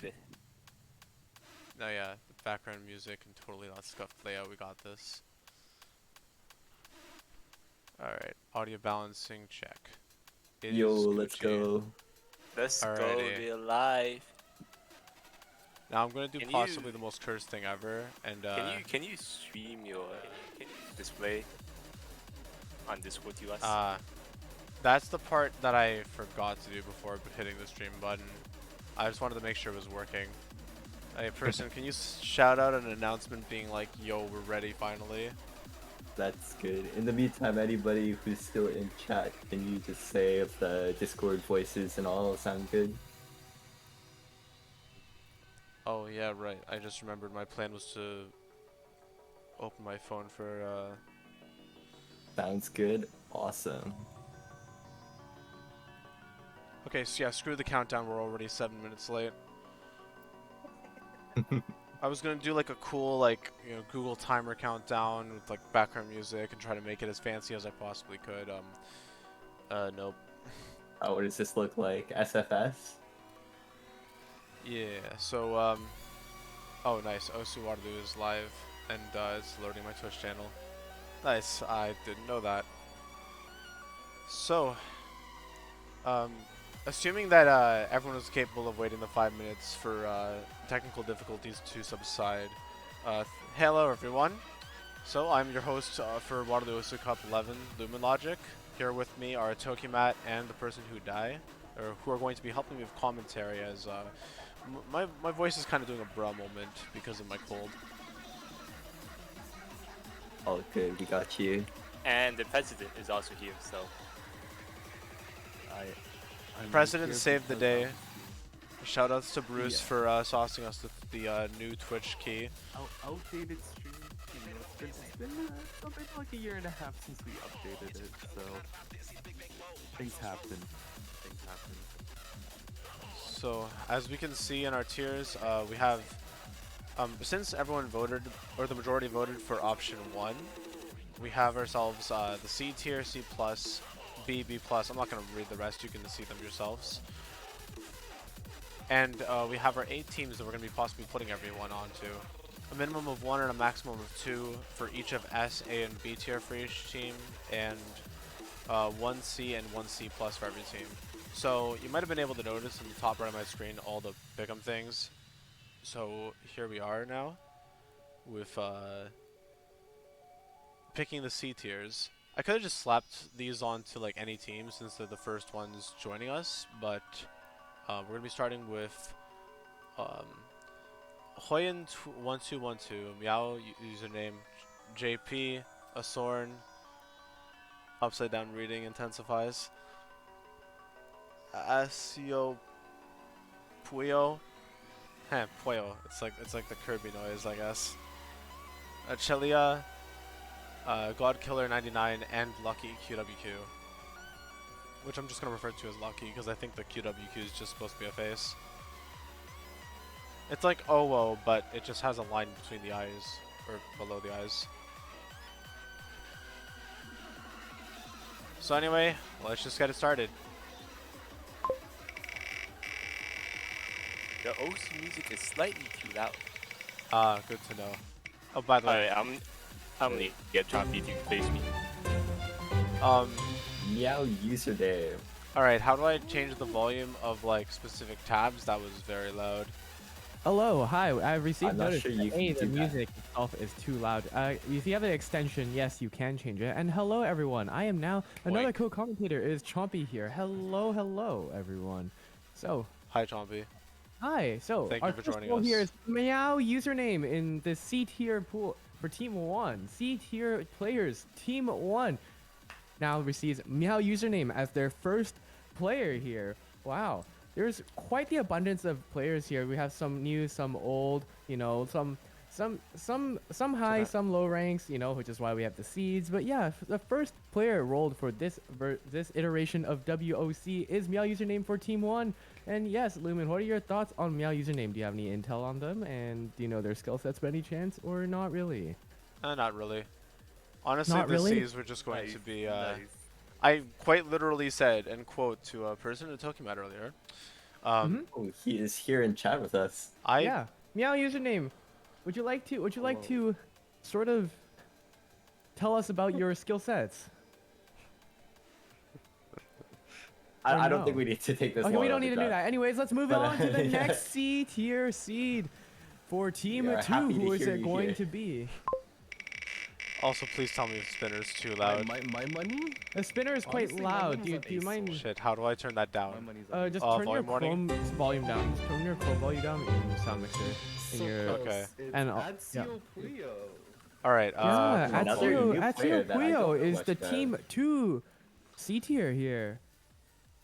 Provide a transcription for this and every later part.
it. No, yeah, the background music and totally not scuffed layout. We got this. Alright, audio balancing check. It Yo, is let's Gucci. go. Let's go Alrighty. real life. Now I'm gonna do Can possibly you the most cursed thing ever, and can you stream your can you display on Discord to us? that's the part that I forgot to do before hitting the stream button. I just wanted to make sure it was working. Hey, person, can you shout out an announcement being like, yo, we're ready finally? That's good. In the meantime, anybody who's still in chat, can you just say if the Discord voices and all sound good? Oh, yeah, right. I just remembered my plan was to open my phone for, Sounds good. Awesome. Okay, so yeah, screw the countdown. We're already 7 minutes late. I was gonna do like a cool, like, you know, Google timer countdown with like background music and try to make it as fancy as I possibly could. Nope. What does this look like? SFS? Yeah, so, oh, nice. OC Waterloo is live, and, it's loading my Twitch channel. Nice, I didn't know that. So, assuming that, everyone was capable of waiting the 5 minutes for, technical difficulties to subside, hello everyone. So, I'm your host, for Waterloo OC Cup 11, Lumen Logic. Here with me are Tokimat and the person who died, or who are going to be helping me with commentary as, my voice is kind of doing a bruh moment because of my cold. All good, we got you. And the president is also here, so I'm President here saved the because day. Shoutouts to Bruce Yeah. for saucing us with the new Twitch key. outdated stream. You know, it's been something like a year and a half since we updated it, so things happen. Things happen. So, as we can see in our tiers, we have, since everyone voted, or the majority voted for option 1, we have ourselves the C tier, C+, B, B+. I'm not going to read the rest, you can see them yourselves. And we have our 8 teams that we're going to be possibly putting everyone onto. A minimum of 1 and a maximum of 2 for each of S, A, and B tier for each team, and 1 C and 1 C+ for every team. So you might have been able to notice in the top right of my screen all the pick'em things. So here we are now with picking the C tiers. I could have just slapped these onto like any team since they're the first ones joining us, but we're gonna be starting with Hoyen1212, Meow username, JP, Asorn, upside down reading intensifies, Asio Puyo, Puyo. It's like the Kirby noise, I guess. Chelia, Godkiller99, and Lucky QWQ, which I'm just gonna refer to as Lucky because I think the QWQ is just supposed to be a face. It's like Owo, but it just has a line between the eyes, or below the eyes. So anyway, let's just get it started. the OC music is slightly too loud. Good to know. Oh, by the way, Alright, I'm gonna get Choppy to face me. Meow username. Alright, how do I change the volume of like specific tabs? That was very loud. Hello, hi. I've received I'm not notice sure that you can A, the do that. music itself is too loud. If you have an extension, yes, you can change it. And hello, everyone. I am now another Wink. co-commentator. Is Chompy here? Hello, everyone. So, Hi, Chompy. hi. So, Thank our you for first joining poll here us. is Meow username in the C tier pool for Team 1. C tier players, Team 1 now receives Meow username as their first player here. Wow. There's quite the abundance of players here. We have some new, some old, you know, some high, some low ranks, you know, which is why we have the seeds. But yeah, the first player rolled for this iteration of WOC is Meow username for Team 1. And yes, Lumen, what are your thoughts on Meow username? Do you have any intel on them? And do you know their skill sets by any chance, or not really? Not really. Honestly, Not the really? C's were just going to be, Nice. I quite literally said, and quote to a person in Tokimat earlier, Oh, he is here in chat with us. Yeah. Meow username. Would you like to sort of tell us about your skill sets? I don't no? think we need to take this. Okay, long we don't on need the to do draft. that. Anyways, let's move But, on to the yeah. next C tier seed for Team We are 2. happy to Who is hear it you going here. to be? Also, please tell me if spinner's too loud. My money? The spinner is quite Honestly, my loud. money's on Do you Ace mind? Sword. Shit, how do I turn that My down? money's on Just Oh, turn your volume warning? Chrome volume down. Just turn your Chrome volume down in your sound mixer. In your Okay. and Ezio Puyo. All right. yeah, another Ezio new player that I Puyo don't know is much the about. Team 2 C tier here.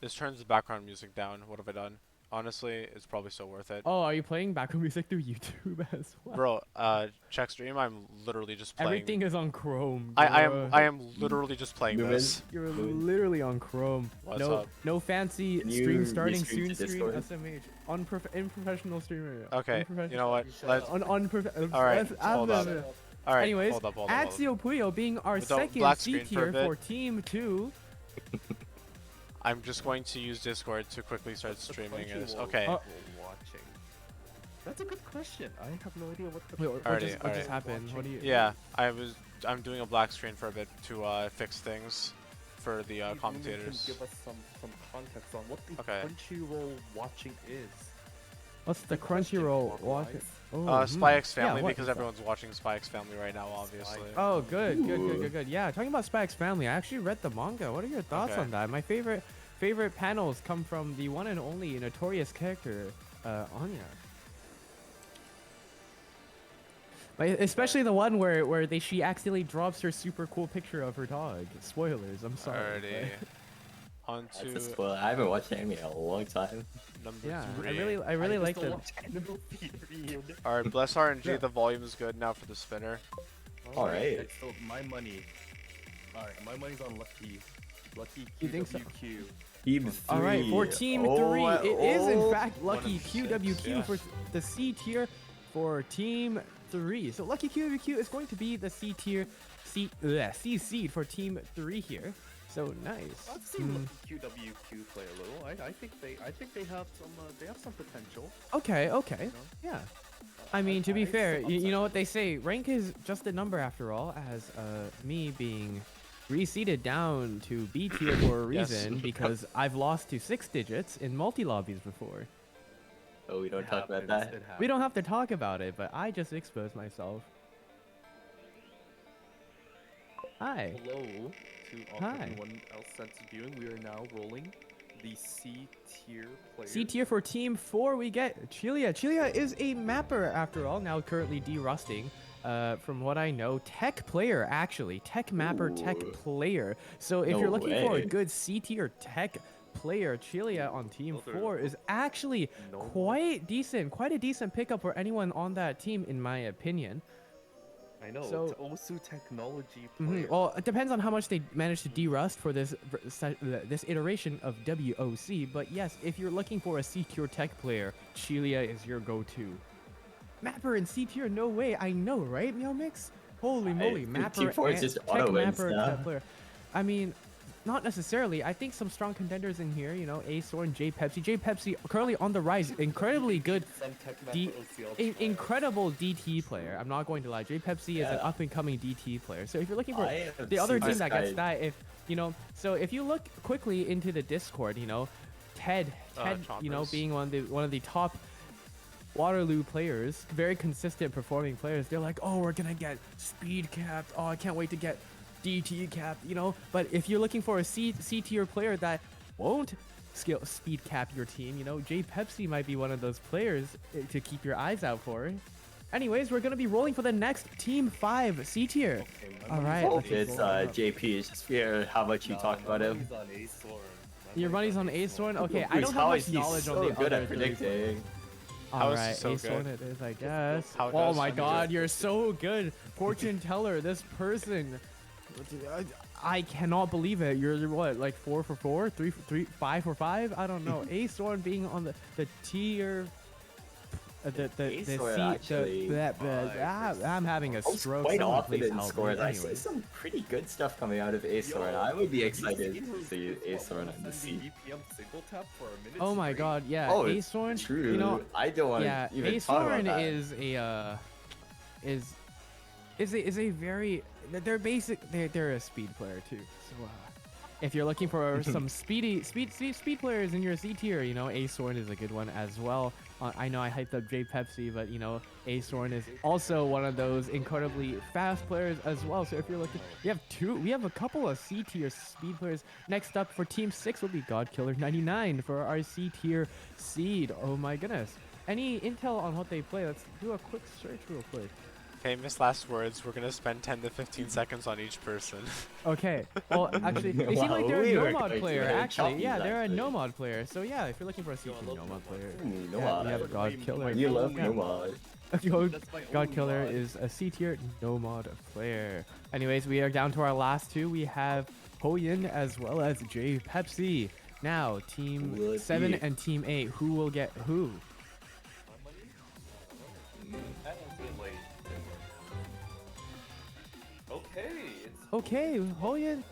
This turns the background music down. What have I done? Honestly, it's probably so worth it. Oh, are you playing background music through YouTube as well? Bro, check stream. I'm literally just playing. Everything is on Chrome. I bro. am literally just playing Newman? this. You're Moon. literally on Chrome. What's no, up? no fancy Can stream you starting restream soon to stream Discord? SMH. Unprofessional streamer. Okay. You know what? Let's. All right, hold up. All right. Anyways, hold up. Axio Puyo being our Without second black C screen for a tier bit. for Team 2. I'm just going to use Discord to quickly start streaming this. Okay. Watching. That's a good question. I have no idea what the. Wait, what Alrighty, just alright. happened? What do you? Yeah, I'm doing a black screen for a bit to fix things for the commentators. Can give us some context on what the Okay. Crunchyroll watching is. What's the Good question, Crunchyroll Marvel watch? Eyes. Oh, Spy X Family what because is that? everyone's watching Spy X Family right now, obviously. Oh, good. Ooh. Yeah, talking about Spy X Family, I actually read the manga. What are your thoughts Okay. on that? My favorite panels come from the one and only notorious character, Anya. Like, especially the one where she accidentally drops her super cool picture of her dog. Spoilers. I'm sorry. Alrighty. On That's a to spoiler. I haven't watched anime in a long time. number Yeah, 3. I really like the. the. Alright, bless RNG. Yeah. The volume is good now for the spinner. Alright. So my money. Alright, my money's on Lucky You think so? QWQ. Team 3. All right, for Team 3, Oh, it is in oh. fact Lucky of six, QWQ yeah. for the C tier for Team 3. So Lucky QWQ is going to be the C tier, C seed for Team 3 here. So nice. I've seen Lucky QWQ play a little. I think they have some potential. Okay. You know? Yeah. I mean, to be fair, some you upside. know what they say, rank is just a number after all, as me being reseeded down to B tier for a Yes. reason, because I've lost to 6 digits in multi-lobbies before. Oh, we don't It talk about happens, that. it We don't happens. have to talk about it, but I just exposed myself. Hi. Hello to Hi. everyone else that's viewing. We are now rolling the C tier players. C tier for Team 4, we get Chilia. Chilia is a mapper after all, now currently de-rusting. From what I know, tech player actually, tech mapper, tech Ooh. player. So if No you're looking for a way. good C tier tech player, Chilia on Team Those are 4 is actually normal. quite a decent pickup for anyone on that team, in my opinion. I know. So- it's Osu technology player. Well, it depends on how much they manage to de-rust for this this iteration of WOC. But yes, if you're looking for a C tier tech player, Chilia is your go-to. Mapper in C tier, no way. I know, right, Meow Mix? Holy moly, Mapper Team 4 is and just tech auto wins Mapper now. tech player. I mean, not necessarily. I think some strong contenders in here. You know, Ace and J Pepsi. J Pepsi currently on the rise. Incredibly good. Some tech D- mapper OCL A, player. incredible DT player. I'm not going to lie. J Pepsi is an Yeah. up and coming DT player. So if you're looking for I have the other seen team this that gets guy- that, if you know, so if you look quickly into the Discord, you know, Ted, you know, Chompers. being one of the top Waterloo players, very consistent performing players, they're like, oh, we're gonna get speed capped. Oh, I can't wait to get DT capped. You know, but if you're looking for a C tier player that won't speed cap your team, you know, J Pepsi might be one of those players to keep your eyes out for. Anyways, we're gonna be rolling for the next Team 5 C tier. Okay, my All money's right, on let's It's Ace Sword. JP. It's just fear how much you Nah, talk my about him. money's on Ace Sword. Your money's on Ace Horn? Okay, I Who's don't have how much is he knowledge so on the good other at three. predicting. How is he Alright, so Ace good? Horn it is, I guess. How Oh does my he god, do? you're so good. Fortune teller, this person. I cannot believe it. You're what, like 4 for 4? 3 for 3? 5 for 5? I don't know. Ace Horn being on the tier Ace the or C actually- I'm having a I was stroke. quite Someone please confident in help me. scores. I see Anyways. some pretty good stuff coming out of Aesorn. I would be excited to see Aesorn on the C. Oh my god, yeah, Oh, it's Aesorn. true. You know, I don't want to yeah, even talk about Aesorn that. is a very they're a speed player too. So if you're looking for some speed players in your C tier, you know, Aesorn is a good one as well. I know I hyped up J Pepsi, but you know, Aesorn is also one of those incredibly fast players as well. So if you're looking, we have a couple of C tier speed players. Next up for Team 6 will be Godkiller 99 for our C tier seed. Oh my goodness. Any intel on what they play? Let's do a quick search real quick. Famous last words. We're gonna spend 10 to 15 seconds on each person. Okay. Well, actually, they seem like Wow, they're we a were no-mod going player. to Actually, choppies, yeah, they're a actually. no-mod player. So yeah, if you're looking for a CT no-mod player, Ooh, yeah, Nomad. we have God Killer. You love Yeah. Nomad. God Killer is a C tier no-mod player. Anyways, we are down to our last two. We have Hoyin as well as J Pepsi. Now, Will Team it 7 be- and Team 8. Who will get who? Okay, Hoyin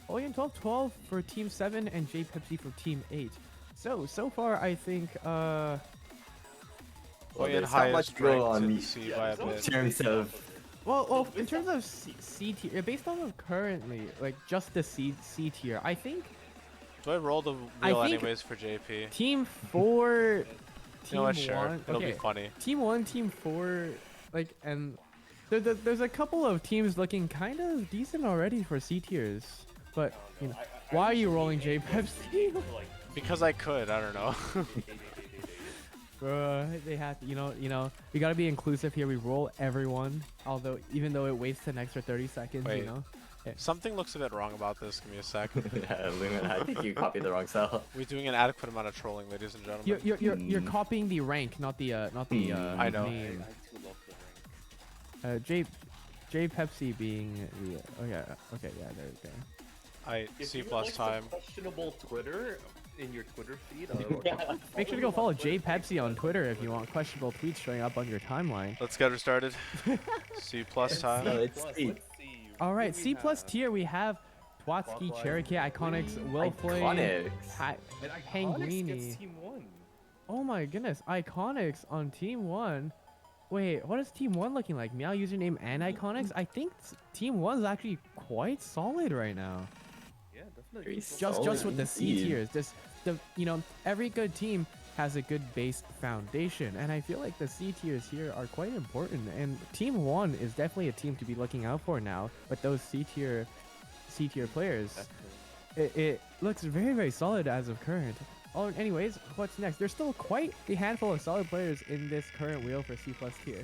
12-12 for Team 7 and J Pepsi for Team 8. So far I think Well, Hoyin there's not highest much to go ranked on in the C by a in bit. terms of well in terms of C tier, based on currently like just the C tier, I think Do I roll the I wheel think- anyways for JP? Team 4 You know what, sure. 1 It'll okay. be funny. Team 1, Team 4, like, and there's a couple of teams looking kind of decent already for C tiers. But, you know, why are you rolling J Pepsi? Because I could, I don't know. They have to, you know, we gotta be inclusive here. We roll everyone, even though it wastes an extra 30 seconds, Wait. you know. Something looks a bit wrong about this. Give me a sec. yeah, Lumen, I think you copied the wrong cell. We're doing an adequate amount of trolling, ladies and gentlemen. You're copying the rank, not the I know. name. J Pepsi being the okay, yeah, there we go. C plus time. Questionable Twitter in your Twitter feed. Make sure to go follow J Pepsi on Twitter if you want questionable tweets showing up on your timeline. Let's get her started. C plus No, time. it's C. All right, C plus tier we have Twatsky, Cherokee, Iconics, Willflame, Iconics. Penguini. Team 1. Oh my goodness, Iconics on Team 1. Wait, what is Team 1 looking like? Meow username and Iconics? I think Team 1 is actually quite solid right now. Yeah, definitely. Very Just with the C solid. tiers. Every good team has a good base foundation, and I feel like the C tiers here are quite important. And Team 1 is definitely a team to be looking out for now with those C tier players. It looks very, very solid as of current. Oh, anyways, what's next? There's still quite a handful of solid players in this current wheel for C plus tier.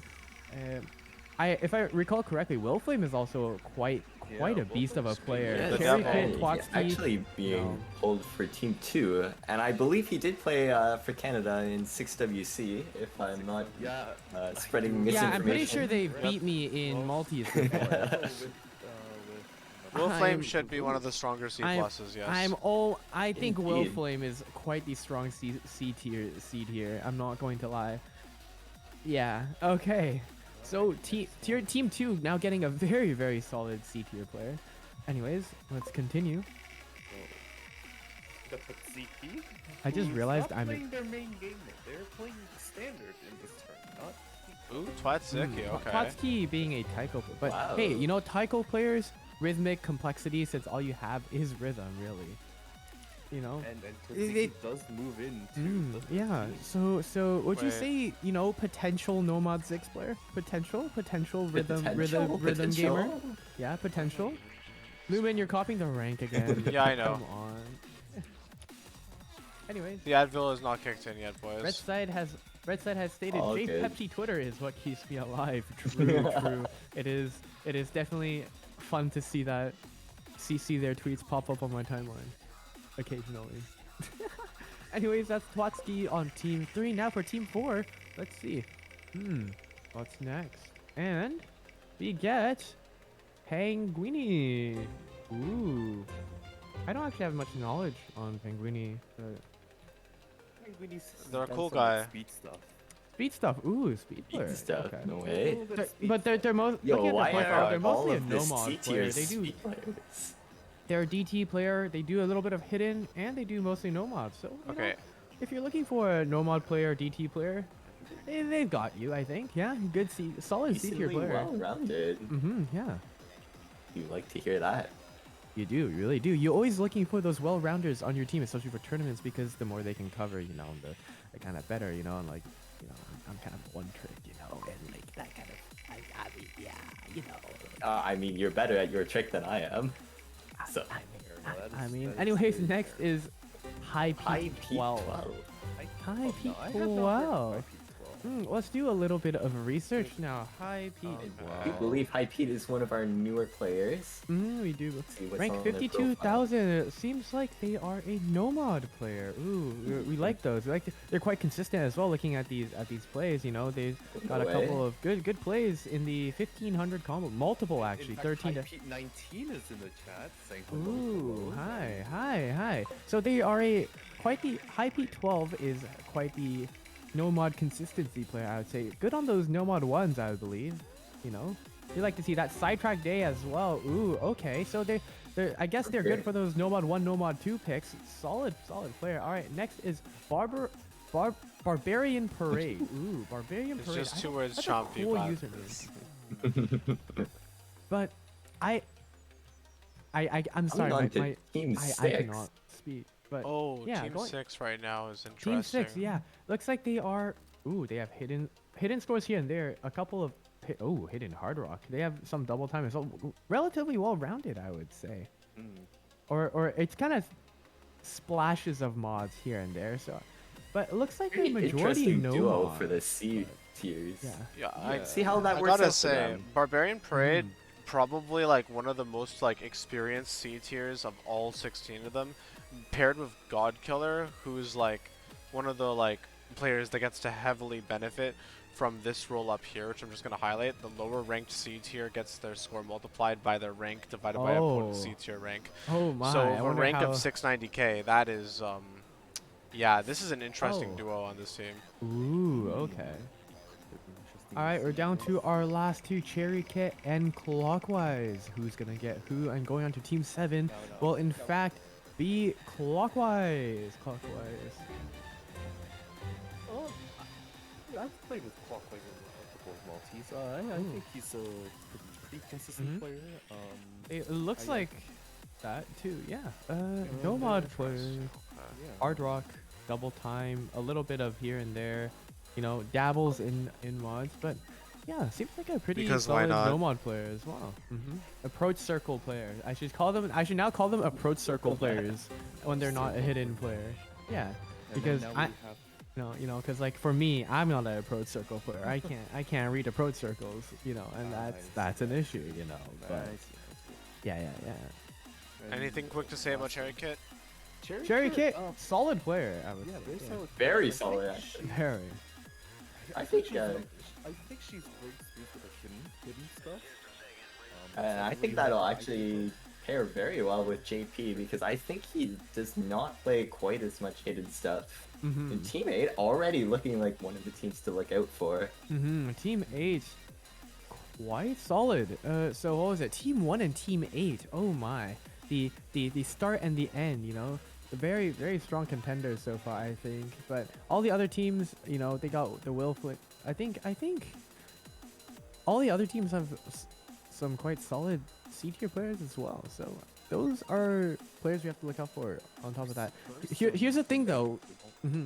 If I recall correctly, Willflame is also quite a beast of a player. Yeah, The Cherry devil. Pit, he's Twatsky, actually being pulled for Team 2, and I believe he did play for Canada in 6WC, if I'm not spreading misinformation. yeah, I'm pretty sure they beat me in multis before. Willflame I'm- should be one of the stronger C pluses, yes. I think Indeed. Willflame is quite the strong C tier seed here. I'm not going to lie. Yeah. Okay. So team 2 now getting a very, very solid C tier player. Anyways, let's continue. I just realized I'm playing their main game mode. They're playing standard in this turn, not Ooh, Twatsky, okay. Twatsky being a Taiko, but Wow. hey, you know Taiko players, rhythmic complexity, since all you have is rhythm, really. You know. and They- Totsuki does move in too. Yeah. So would you Wait. say, you know, potential Nomad 6 player? Potential rhythm Potential? gamer? Yeah, potential. Lumen, you're copying the rank again. Yeah, I know. Come on. Anyways, The Advil is not kicked in yet, boys. Red Side has stated All J good. Pepsi Twitter is what keeps me alive. True. It is definitely fun to see that see their tweets pop up on my timeline occasionally. Anyways, that's Twatsky on Team 3. Now for Team 4, let's see. What's next? And we get Penguini. Ooh. I don't actually have much knowledge on Penguini. But They're a Done cool some guy. Speed stuff. Speed stuff. Ooh, speed player. Speed stuff. Okay. No way. But they're most. Yo, Looking at why their profile, are they're all mostly a of this no mod C player. tier They do. speed players? They're a DT player. They do a little bit of hidden, and they do mostly no mod. So you know, Okay. if you're looking for a no mod player, DT player, they've got you. I think. Yeah, good solid C tier Decently player. well-rounded. Yeah. You like to hear that? You do, you really do. You're always looking for those well-rounders on your team, especially for tournaments, because the more they can cover, you know, the kind of better, you know, and like, you know, I'm kind of one trick, you know, and like that kind of, I mean, yeah, you know. I mean, you're better at your trick than I am. So. I mean, anyways, next is High High Peak 12. High Peak I have not heard 12. of High Peak 12. Let's do a little bit of research now. High Peak. I do believe High Pete is one of our newer players. We do. See what's Rank on their 52,000. It seems like they are a nomad player. Ooh, we like those. We like they're quite consistent as well. Looking at these plays, you know, they've got a couple of good plays in the 1500 combo. Multiple actually. 13 to. Pete 19 is in the chat saying hello. Ooh, hi. So they are quite the High Peak 12 is quite the no mod consistency player, I would say. Good on those no mod ones, I would believe. You know, you like to see that sidetrack day as well. Ooh, okay. So they're I guess they're good for those no mod 1, no mod 2 picks. Solid player. All right, next is Barbarian Parade. Ooh, Barbarian It's Parade. just two words That's Chomp a cool people have. username. But I'm sorry, on to my Team I 6. cannot speak. But Oh, yeah, Team 6 right now is interesting. Team 6, yeah. Looks like they are. Ooh, they have hidden scores here and there. A couple of hidden hard rock. They have some double time as well. Relatively well rounded, I would say. Or it's kind of splashes of mods here and there. So, but it looks like a Pretty majority interesting no duo mod. for the C tiers. Yeah. Yeah, Yeah. See how that I works gotta out for say, them. Barbarian Parade, probably like one of the most like experienced C tiers of all 16 of them, paired with God Killer, who's like one of the like players that gets to heavily benefit from this role up here, which I'm just gonna highlight. The lower ranked C tier gets their score multiplied by their rank divided by opponent's C tier rank. Oh my. So I with a wonder rank how... of 690k, that is yeah, this is an interesting Oh. duo on this team. Ooh, okay. All right, we're down to our last two, Cherry Kit and Clockwise. Who's gonna get who? And going on to Team 7 will in fact be Clockwise. Oh, I've played with Clockwise a couple of Maltese. I think he's a pretty consistent player. It looks yeah. like that too, yeah. No mod player. Yeah. Hard rock, double time, a little bit of here and there, you know, dabbles in mods, but yeah, seems like a pretty Because why solid not? no mod player as well. Approach circle player. I should now call them approach circle players when they're not a hidden player. Yeah, And because then now we have you know, because like for me, I'm not an approach circle player. I can't read approach circles, you know, and that's an issue, you know. But I see. yeah. And Anything quick to say about Cherry Kit? Cherry Kit, solid player, I would Yeah, say. very solid. Very I solid, think actually. Very. I think, she's I think she's very smooth with the hidden stuff. And I think that'll actually pair very well with JP because I think he does not play quite as much hidden stuff. And Team 8 already looking like one of the teams to look out for. Team 8, quite solid. So what was it? Team 1 and Team 8. Oh my. The start and the end, you know. Very, very strong contenders so far, I think. But all the other teams, you know, they got the will flip. I think all the other teams have some quite solid C tier players as well. So those are players we have to look out for. On top of that, here's the thing though.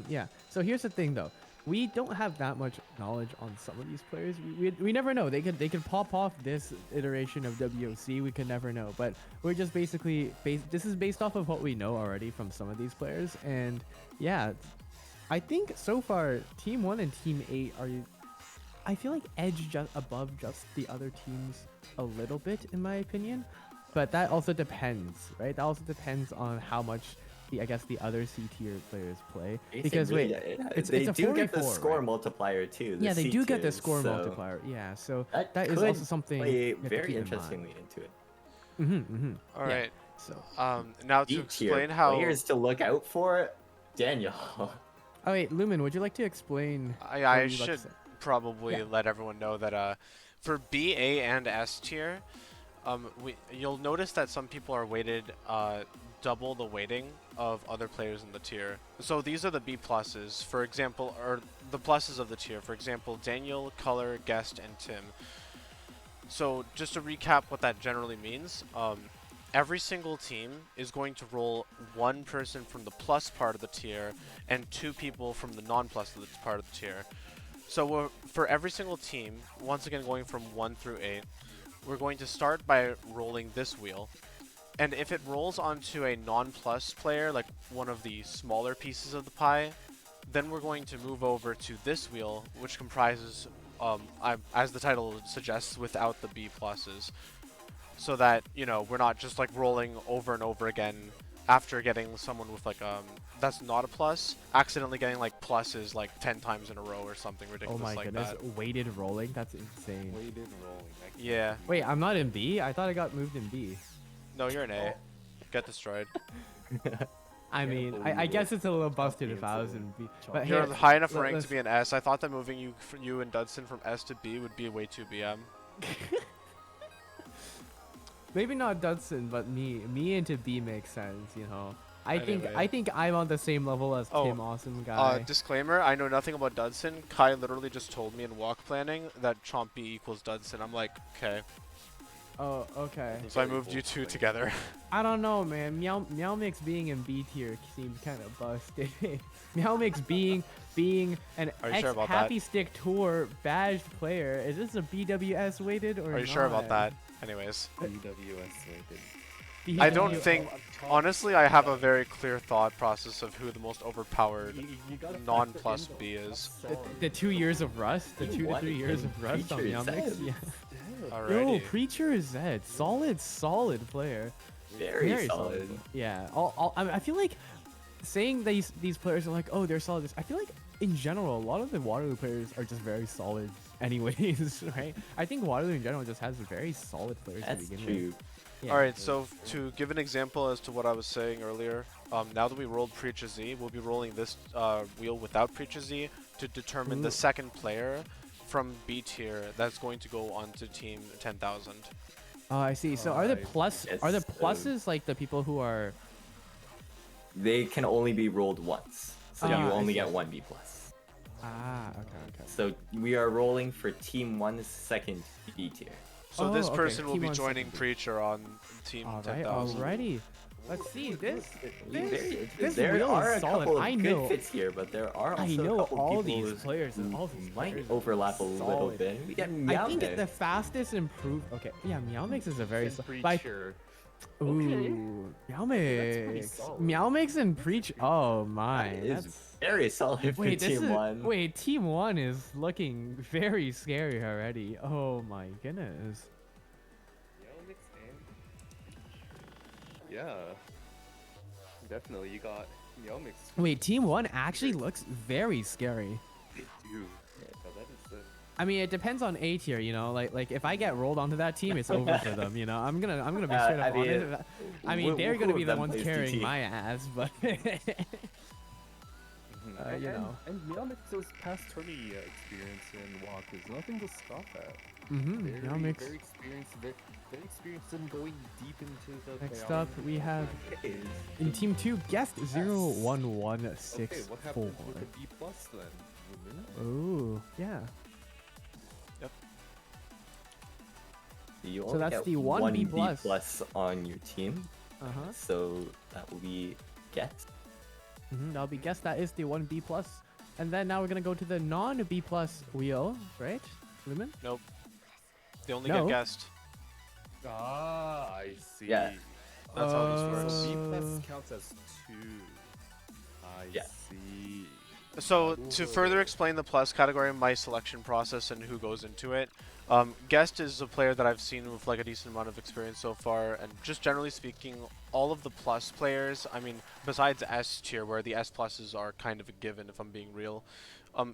Yeah. So here's the thing though. We don't have that much knowledge on some of these players. We never know. They could pop off this iteration of WOC. We could never know. But we're just basically this is based off of what we know already from some of these players. And yeah, I think so far Team 1 and Team 8 are. I feel like edge just above just the other teams a little bit in my opinion. But that also depends, right? That also depends on how much the other C tier players play. Because Basically, wait, yeah, it's they a do get the 44, score right? multiplier too. Yeah, they do get the C-tiers, score so multiplier. Yeah, so That that is could also something play you have to very keep in interestingly mind. into it. All right. So Now to D-tier explain how players to look out for, Daniel. Oh wait, Lumen, would you like to explain? I what you'd like to should say? probably Yeah. let everyone know that for B, A, and S tier, you'll notice that some people are weighted double the weighting of other players in the tier. So these are the B pluses, for example, or the pluses of the tier. For example, Daniel, Color, Guest, and Tim. So just to recap what that generally means, every single team is going to roll one person from the plus part of the tier and 2 people from the non-plus of the part of the tier. So for every single team, once again going from 1 through 8, we're going to start by rolling this wheel. And if it rolls onto a non-plus player, like one of the smaller pieces of the pie, then we're going to move over to this wheel, which comprises, as the title suggests, without the B pluses. So that, you know, we're not just like rolling over and over again after getting someone with like, that's not a plus, accidentally getting like pluses like 10 times in a row or something Oh ridiculous my like goodness, that. weighted rolling? That's insane. Weighted rolling. I can't Yeah. do Wait, I'm not in B? I thought I got moved in B. No, you're an A. Get destroyed. I mean, I believe guess it. it's a little busted if Champions I was and in B. But You're here, high enough let- rank let's- to be an S. I thought that moving you and Dudson from S to B would be way too BM. maybe not Dudson, but me into B makes sense, you know. I Anyway. think I'm on the same level as Oh, Tim Awesome Guy. Disclaimer, I know nothing about Dudson. Kai literally just told me in walk planning that Chomp B equals Dudson. I'm like, okay. Oh, okay. So I moved you two together. I don't know, man. Meow Mix being in B tier seems kind of busted. Meow Mix being an Are you ex sure about Happy Stick Tour badged player. Is this a BWS weighted or Are you sure about that? Anyways. BWS weighted. I don't BWS think, honestly, I have a very clear thought process of who the most overpowered gotta non-plus factor in B the is. the 2 years of rust, the 2 to What 3 years in of rust on Preacher Meow Mix. Zed? Yeah. Yo, Alrighty. Preacher Zed, solid player. Very solid. Yeah. I feel like saying these players are like, oh, they're solid. I feel like in general, a lot of the Waterloo players are just very solid, anyways, right? I think Waterloo in general just has very solid players That's to begin true. with. Yeah. Alright, so to give an example as to what I was saying earlier, now that we rolled Preacher Z, we'll be rolling this wheel without Preacher Z to determine the Ooh. second player from B tier that's going to go on to team 10,000. Oh, I see. So are the Yes, pluses like the people who are? They can only be rolled once, so you Ah, I only see. get one B plus. Ah, okay. So we are rolling for Team 1's second B tier. So Oh, this okay, person will team be on joining second. Preacher on team All right, 10,000. alrighty. Let's see this. This there wheel are is a solid. couple of I good know. fits here, but there are also I a know couple all people these who players. All these might players overlap a little solid. bit. We get I Meow think Mix. the fastest improve. Okay, yeah, Meow Mix is a very. Pretty By sure. ooh, Meow pretty Mix. solid. Meow Mix and Preach. Oh my. That is That's, very solid for wait, this Team is 1. wait. Team 1 is looking very scary already. Oh my goodness. Yeah. Definitely, you got Yomix. Wait, Team 1 actually looks very scary. They do. Yeah, that is the. I mean, it depends on A tier, you know. Like if I get rolled onto that team, it's over for them. You know, I'm gonna be straight I up mean, honest. I mean, they're who gonna of be the them ones plays carrying DT? my ass, but you know. And Yomix's past tourney experience in Walk is nothing to scoff at. Mhm. Meow Mix. Very experienced, very experienced in going deep into the. Next biology up, we have Okay. in Team 2, guest Okay, what 01164. happened with the B plus then? Women? Ooh, yeah. You So only that's get the one B plus. plus on your team, Uh huh. so that will be Get. That'll be guest. That is the 1B plus, and then now we're gonna go to the non-B plus wheel, right, Lumen? Nope. They only No. get guessed. Ah, I see. Yeah. That's how this works. So B Uh, plus counts as 2. I Yeah. see. So to further explain the plus category, my selection process and who goes into it, Guest is a player that I've seen with like a decent amount of experience so far, and just generally speaking, all of the plus players, I mean, besides S tier, where the S pluses are kind of a given if I'm being real,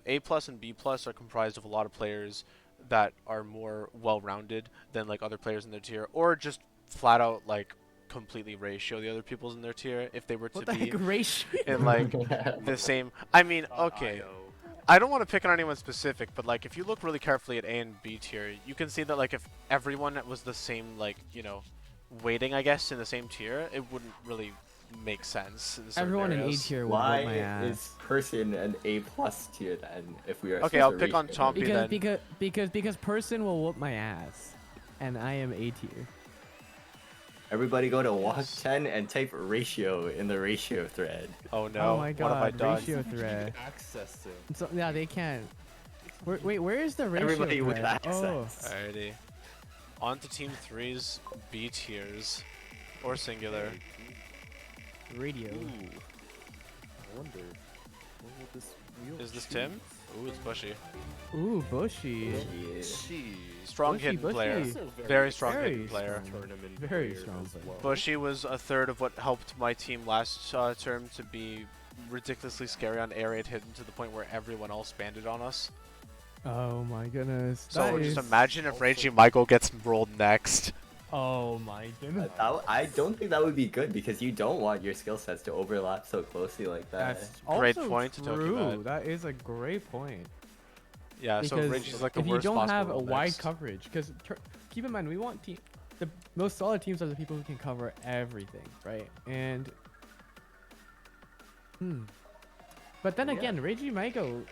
A plus and B plus are comprised of a lot of players that are more well-rounded than like other players in their tier, or just flat out like completely ratio the other people's in their tier if they were to What the be heck, ratio? in like the same. I mean, okay. I don't want to pick on anyone specific, but like if you look really carefully at A and B tier, you can see that like if everyone was the same, like, you know, weighting, I guess, in the same tier, it wouldn't really make sense. In certain Everyone in A areas. tier would Why whoop my ass. is Person an A+ tier then? If we are Okay, supposed I'll to pick on ratio Chompy them? Because then. because person will whoop my ass, and I am A tier. Everybody go to Walk 10 and type ratio in the ratio thread. Oh no! Oh my What have I god, done? ratio thread. Access it. So, yeah, they can't. Wait, where is the ratio Everybody with thread? access. Alrighty. On to Team 3's B tiers. Or singular. Oh, radio. I wonder. What will this wheel Is this choose? Tim? Ooh, it's Bushy. Ooh, bushy. Yeah. Strong Bushy, hidden player. Bushy. Very strong very hidden player. strong. Tournament Very player strong as player. well. Bushy was a third of what helped my team last term to be ridiculously scary on air raid hidden to the point where everyone else banded on us. Oh my goodness. So that just is- imagine if Raging Michael gets rolled next. Oh my goodness. I don't think that would be good because you don't want your skill sets to overlap so closely like that. That's Great also point, Toki true. Matt. That is a great point. Yeah, so Because Raging's like the if you worst don't possible have a role wide next. coverage, because keep in mind we want the most solid teams are the people who can cover everything, right? And but then Yeah. again, Reggie Michael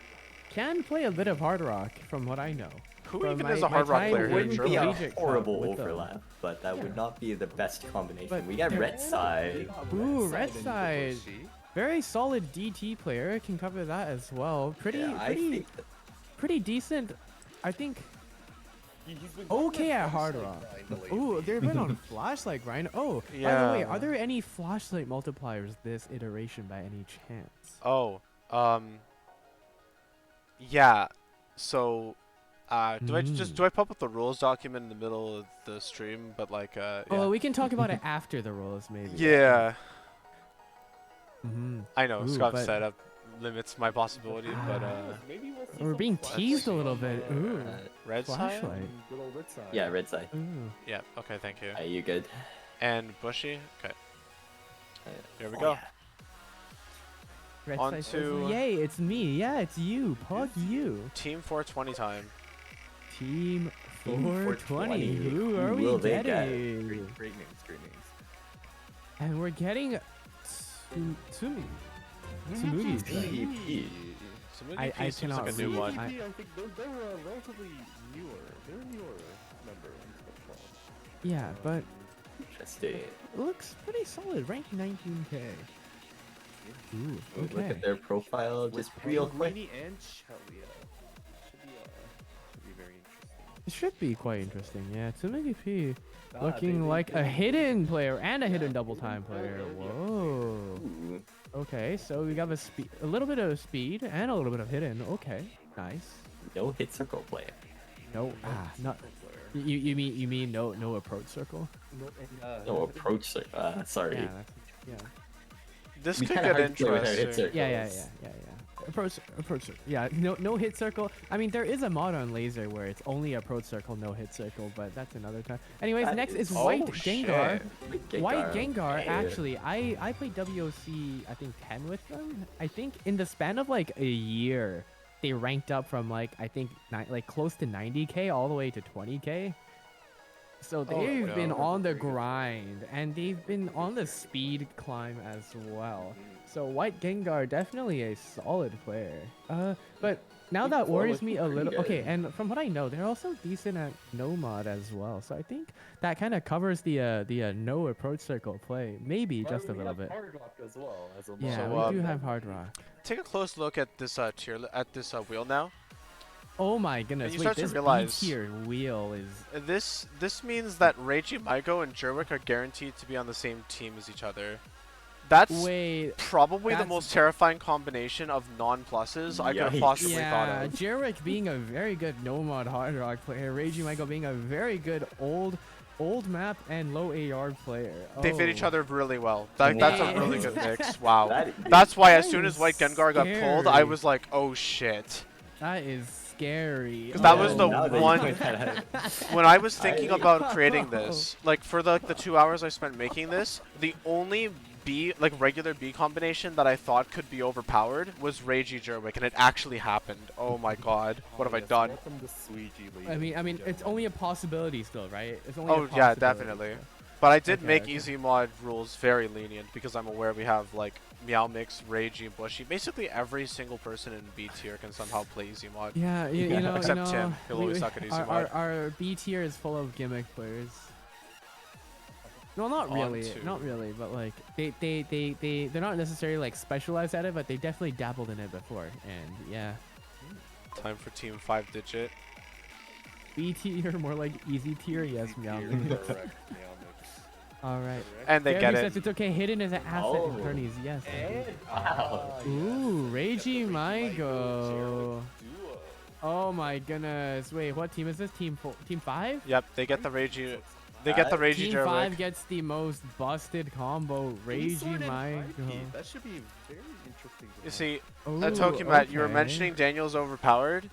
can play a bit of hard rock, from what I know. Who From even my- is a my hard rock time player It here in in wouldn't be a Germany? Collegiate Cup horrible with them. overlap, but that would not be the best combination. But We got there- Red Side. Ooh, Red Side. Very solid DT player, can cover that as well. Pretty Yeah, I think pretty decent. I think He's been okay at hard rock. Ooh, they've been on flashlight grind. Oh, by the way, Yeah. are there any flashlight multipliers this iteration by any chance? Oh, yeah. So, do I pop up the rules document in the middle of the stream? But like, yeah. Oh, we can talk about it after the rules, maybe. Yeah, Mm-hmm. I know Ooh, Scott's but- setup limits my possibility, but Maybe we'll see We're some being flash teased a sale little on, bit. Ooh, red side. flashlight. Good old Red Side. yeah, Red Side. Ooh. Yeah. Okay. Thank you. Are you good? And Bushy. Okay. Here we Oh, go. yeah. Red On Side says, to- yay, it's me. Yeah, it's you. Pug you. Team 420 time. Team Team 420. 420. Who are Who we will they get? getting? Great names, great names. And we're getting Tsumi. Tsumugi's team. PvP. I Seems cannot like a new read. one. I- I think they're relatively newer. They're a newer member in football. Yeah, but Interesting. it looks pretty solid. Ranked 19k. Ooh, Look okay. at their profile With just real quick. Pellegrini and Chelia. Should be very interesting. It should be quite interesting. Yeah, Tsumugi P Ah, looking they- like they- a hidden player and a hidden double time player. player, yeah. Whoa. Ooh. Okay, so we got a little bit of speed and a little bit of hidden. Okay, nice. No hit circle player. No, not. You mean no approach circle? No approach. Sorry. Yeah, that's, yeah. This We could kinda get hard to play with our hit interesting. circle. Yeah. Approach circle. Yeah, no hit circle. I mean, there is a mod on Laser where it's only approach circle, no hit circle, but that's another time. Anyways, That next is is- White Oh, Gengar. shit. White Gengar, okay. actually, I played WOC, I think 10 with them. I think in the span of like a year, they ranked up from like, I think like close to 90k all the way to 20k. So they've been no. on the grind and they've been on the speed climb as well. So White Gengar, definitely a solid player. But now that Four worries looking me a pretty little. Okay, good. and from what I know, they're also decent at no mod as well. So I think that kind of covers the no approach circle play, maybe just a little bit. Hard Rock as well as a Yeah, So, we do have hard rock. Take a close look at this wheel now. Oh my goodness! you Wait, start to this realize- B-tier wheel is. This means that Reiji, Maiko, and Jerwick are guaranteed to be on the same team as each other. That's Wait. probably the that's- most terrifying combination of non-pluses I could have Yikes. possibly thought Yeah, of. Jarek being a very good no mod hard rock player, Reiji Michael being a very good old map and low AR player. They fit each Oh. other really well. That's a really good mix. Wow. That- That's why That as soon is as White Gengar got pulled, I scary. was like, oh shit. That is scary. 'Cause that was Oh, the Now that you one- point that out. When I was thinking about creating this, like for the 2 hours I spent making this, the only B, like regular B combination that I thought could be overpowered was Reiji Jerwick, and it actually happened. Oh my god, what have I yes, done? Welcome to Suigi, ladies I mean, and it's gentlemen. only a possibility still, right? It's only Oh a yeah, possibility definitely. still. But I did Okay, make okay. easy mod rules very lenient because I'm aware we have like Meow Mix, Reiji, and Bushy. Basically every single person in B tier can somehow play easy mod. Yeah, you know, Except Tim. He'll always suck at easy mod. our B tier is full of gimmick players. No, not On really, to- not really, but like they're not necessarily like specialized at it, but they definitely dabbled in it before, and yeah. Time for Team 5 digit. B tier, more like easy tier, yes, meow. Correct, meow mix. All right. And they Jeremy get says it. it's okay. Hidden is an asset Oh. in tourneys. Yes. Wow. Ooh, Reiji Maigo. Duo. Oh my goodness. Wait, what team is this? Team 5? Yep, they get the Reiji. They get the Reiji Team 5 Jerwick. gets the most busted combo. Reiji Sword and Maigo. Mikey. That should be very interesting. to You watch. see, Ooh, Tokumat, you were okay. mentioning Daniel's overpowered.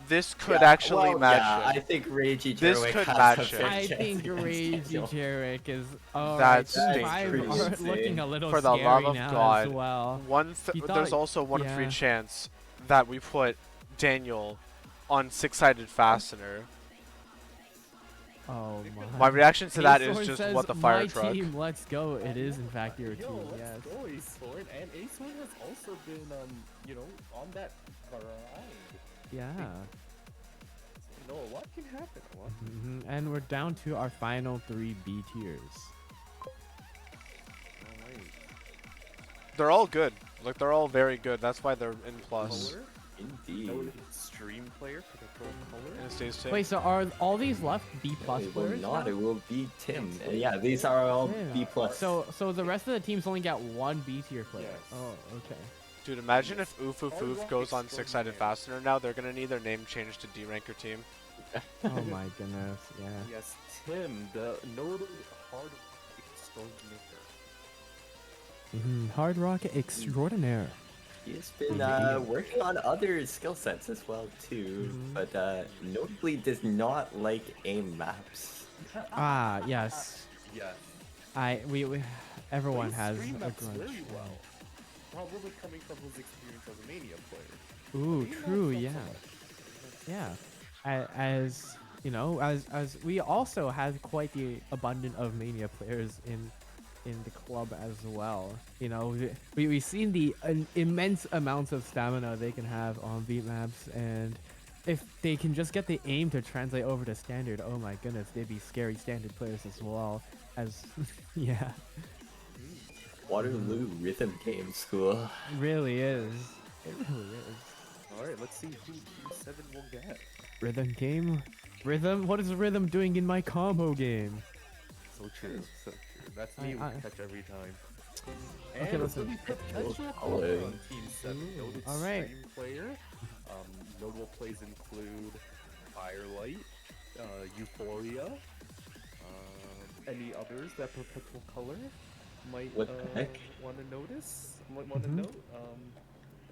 This could Yeah, actually well, match yeah, it. I think Reiji This Jerwick could has match a it. fair I chance think against Reiji Daniel. Jerwick is. All That's right. Team That's 5 pretty are insane. looking a little For the scary love of now God. as well. You There's thought- also one free yeah. chance that we put Daniel on six-sided fastener. Oh My my. reaction to that is Ace just Sword what the says, fire my truck. team, let's go. It is in fact your Yo, team. let's Yes. go, A-Sword. And A-Sword has also been, you know, on that grind. Yeah. You know, a lot can happen. A lot. And we're down to our final 3 B tiers. Alright. They're all good. Like they're all very good. That's why they're in plus. Color. Indeed. Noted stream player for the color. And it stays Tim. Wait, so are all these left B plus It will players? not. now? It will be Tim. Yeah, these are all Yeah. B plus. So the rest of the teams only got 1 B tier player. Yes. Oh, okay. Dude, imagine if Oof Hard Rock goes on six-sided Extraordinaire. fastener now. They're gonna need their name changed to D-ranker team. Oh my goodness. Yeah. Yes, Tim, the noted hard extraordinaire. Hard Rock Extraordinaire. He's been Indeed. working on other skill sets as well too, but notably does not like aim maps. Ah, yes. Yes. We everyone Plays has stream a maps grudge. very well. Probably coming from his experience as a Mania player. Ooh, Maybe not true. so Yeah. much. Yeah. As you know, as we also have quite the abundant of Mania players in the club as well. You know, we've seen the immense amounts of stamina they can have on beat maps, and if they can just get the aim to translate over to standard, oh my goodness, they'd be scary standard players as well. As yeah, Waterloo Rhythm Game School. it really is. It really is. Alright, let's see who Team 7 will get. Rhythm game. Rhythm. What is Rhythm doing in my combo game? So true, so true. That's me I- with catch every time. Okay, And listen. the potential Color. color on Team 7. Noted alright. stream player. Notable plays include Firelight, Euphoria, any others that Perpetual Color might What the heck? want to notice, might want to note.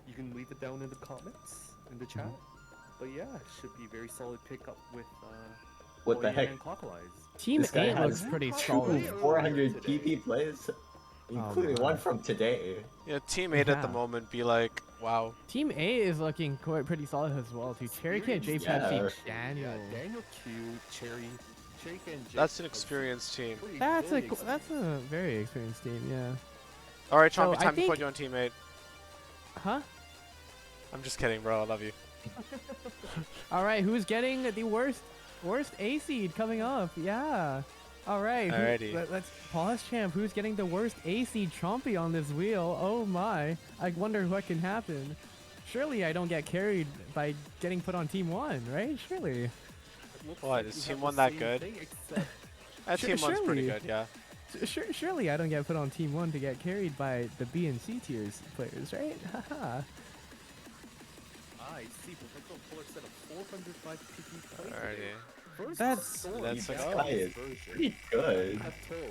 You can leave it down in the comments, in the chat. But yeah, should be very solid pickup with What the Warrior heck? and Clockwise. Team This guy 8 looks has pretty Two solid. 400 PP plays, including my. one from today. Yeah, Team 8 at the Yeah. moment be like, wow. Team 8 is looking quite pretty solid as well too. Cherry Kid, J Yeah. Pepsi, Daniel. Yeah, Daniel Q, Cherry and Jake That's an are experienced team. pretty That's very that's a very experienced team, yeah. All right, So Chompy, I time to think- put you on Team 8. Huh? I'm just kidding, bro. I love you. All right, who's getting the worst A seed coming up? Yeah. All right. Alrighty. Let's pause, champ. Who's getting the worst A seed? Chompy on this wheel. Oh my! I wonder what can happen. Surely I don't get carried by getting put on Team 1, right? Surely. Looks What, like is we Team have 1 the that same good? thing, except That Sure- Team 1's pretty surely. good, yeah. Surely I don't get put on Team 1 to get carried by the B and C tiers players, right? Haha. I see Perpetual Color set of 405 PP play Alrighty. today. First That's- sword That's This like- guy is version. pretty good. Plateau,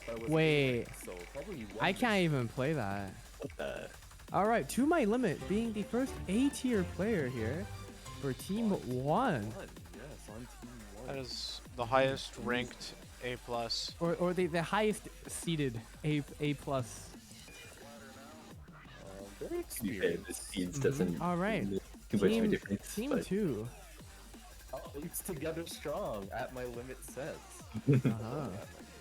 that was Wait. amazing, so probably won I this. can't even play that. What the? All right, to my limit, being the first A tier player here. for Team 1. Yes, on Team 1. That is the highest ranked A+. Or the highest seeded A+. Very To be fair, the experienced. speeds doesn't All right. make too much of a difference. Team but 2. It's together strong, at my limit says. Uh-huh.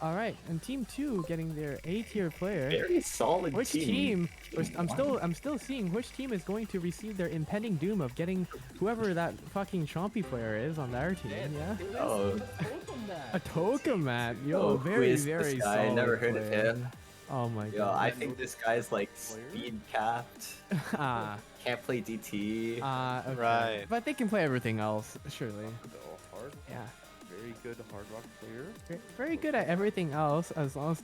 All right, and Team 2 getting their A-tier player. very solid Which team. I'm still seeing which team is going to receive their impending doom of getting whoever that fucking Chompy player is on their team. Yeah. Oh, A Tokamat. Yo, Oh, who very is this very guy? solid. Never heard of player. him. Oh my yo, I god. think this guy's like speed capped. Ah, Can't play DT. okay. Right. But they can play everything else, surely. Hard, Yeah. very good hard rock player. Very good at everything else as long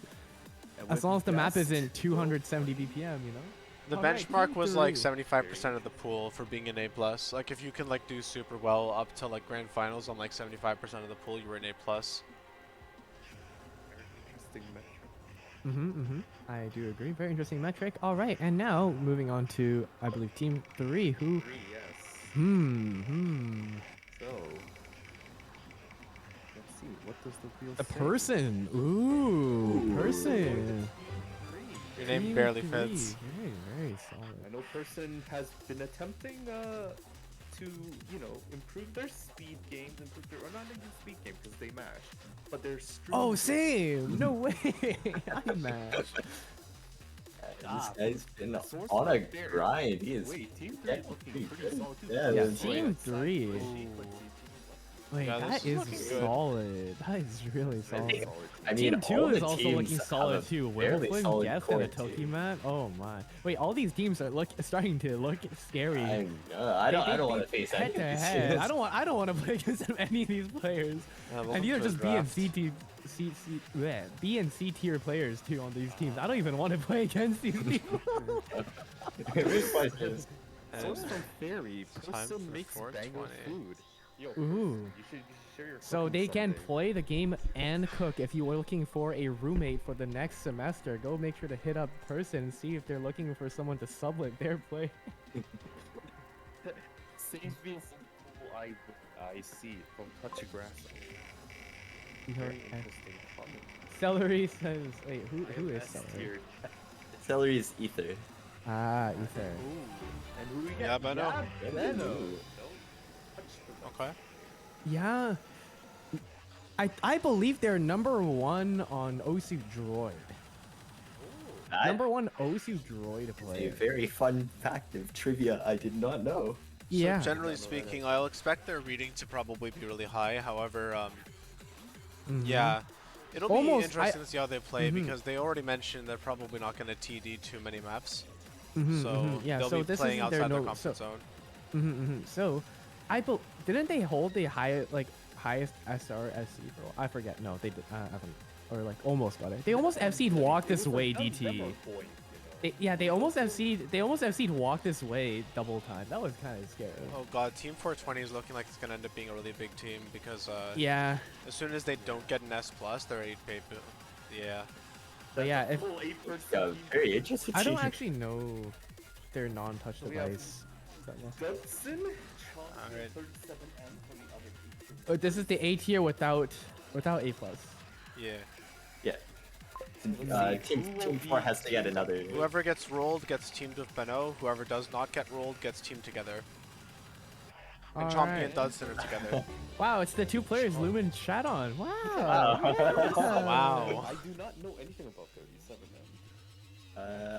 as the map isn't 270 BPM, you know. The Alright, benchmark Team was like 3. 75% of the pool for being an A+. Like if you can like do super well up to like grand finals on like 75% of the pool, you were an A+. Interesting metric. I do agree. Very interesting metric. All right, and now moving on to I believe Team 3, who. Yes. So, let's see. What does the wheel A say? person. Ooh, person. Your name Team barely 3. fits. Very, very solid. I know person has been attempting to, you know, improve their speed games, improve their, or not even speed game because they mash, but their stream. Oh, same. No way. I match. This guy's been Source on a right there. grind. He is. Wait, Team 3 Yeah, looking pretty pretty good. solid too. Yeah, Yeah, that's Team right. 3. Wait, Yeah, that this is is looking good. solid. That is really solid. I mean, Team 2 all is the also teams looking have solid a too. fairly Wilflin, solid Guest, core and a team. Tokimat. Oh my. Wait, all these teams are starting to look scary. I don't want to face any head of to these head. teams. I don't want to play against any of these players. And these are just B and C tier players too on these teams. I don't even want to play against these people. This question. Source from Fairy, Time person for makes 420. banger food. Yo, Ooh. person, you should share your So cooking they can someday. play the game and cook. If you are looking for a roommate for the next semester, go make sure to hit up person and see if they're looking for someone to sublet their play. Same feels I see from Touch of Grass. Okay. Very interesting comment. Celery says, wait, who is S Celery? tiered. Celery is ether. Ah, Ether. Ooh, and who we Yeah, got? Benno. Yeah, Benno. Benno. Okay. Yeah. I believe they're number 1 on Osu Droid. That Number 1 Osu Droid is a player. very fun fact of trivia I did not know. Yeah. So generally speaking, I'll expect their reading to probably be really high. However, Mhm. yeah, it'll be Almost, interesting to see how they play Mhm. because they already mentioned they're probably not going to TD too many maps. Mhm, So mhm. Yeah, they'll so be this playing isn't their outside their no- comfort so- zone. So, didn't they hold the highest SRSC bro? I forget. No, they did. I haven't. Or like almost got it. They almost FC'd walk this way DT. They almost FC'd walk this way double time. That was kind of scary. Oh god, Team 420 is looking like it's going to end up being a really big team because Yeah, as soon as they don't get an S+, they're 8-pay. Yeah. but yeah, if Yeah, very interesting. I don't actually know their non-touch We have- device. Dudson, Alright. 37M from the other team. But this is the A tier without A+. Yeah. Yeah. Who Team will 4 be- has to get another. Whoever gets rolled gets teamed with Benno. Whoever does not get rolled gets teamed together. And Chompy Alright. and Dudson are together. Wow, it's the two players Lumen chat on. Wow. Wow. Yeah. Wow. I do not know anything about 37M.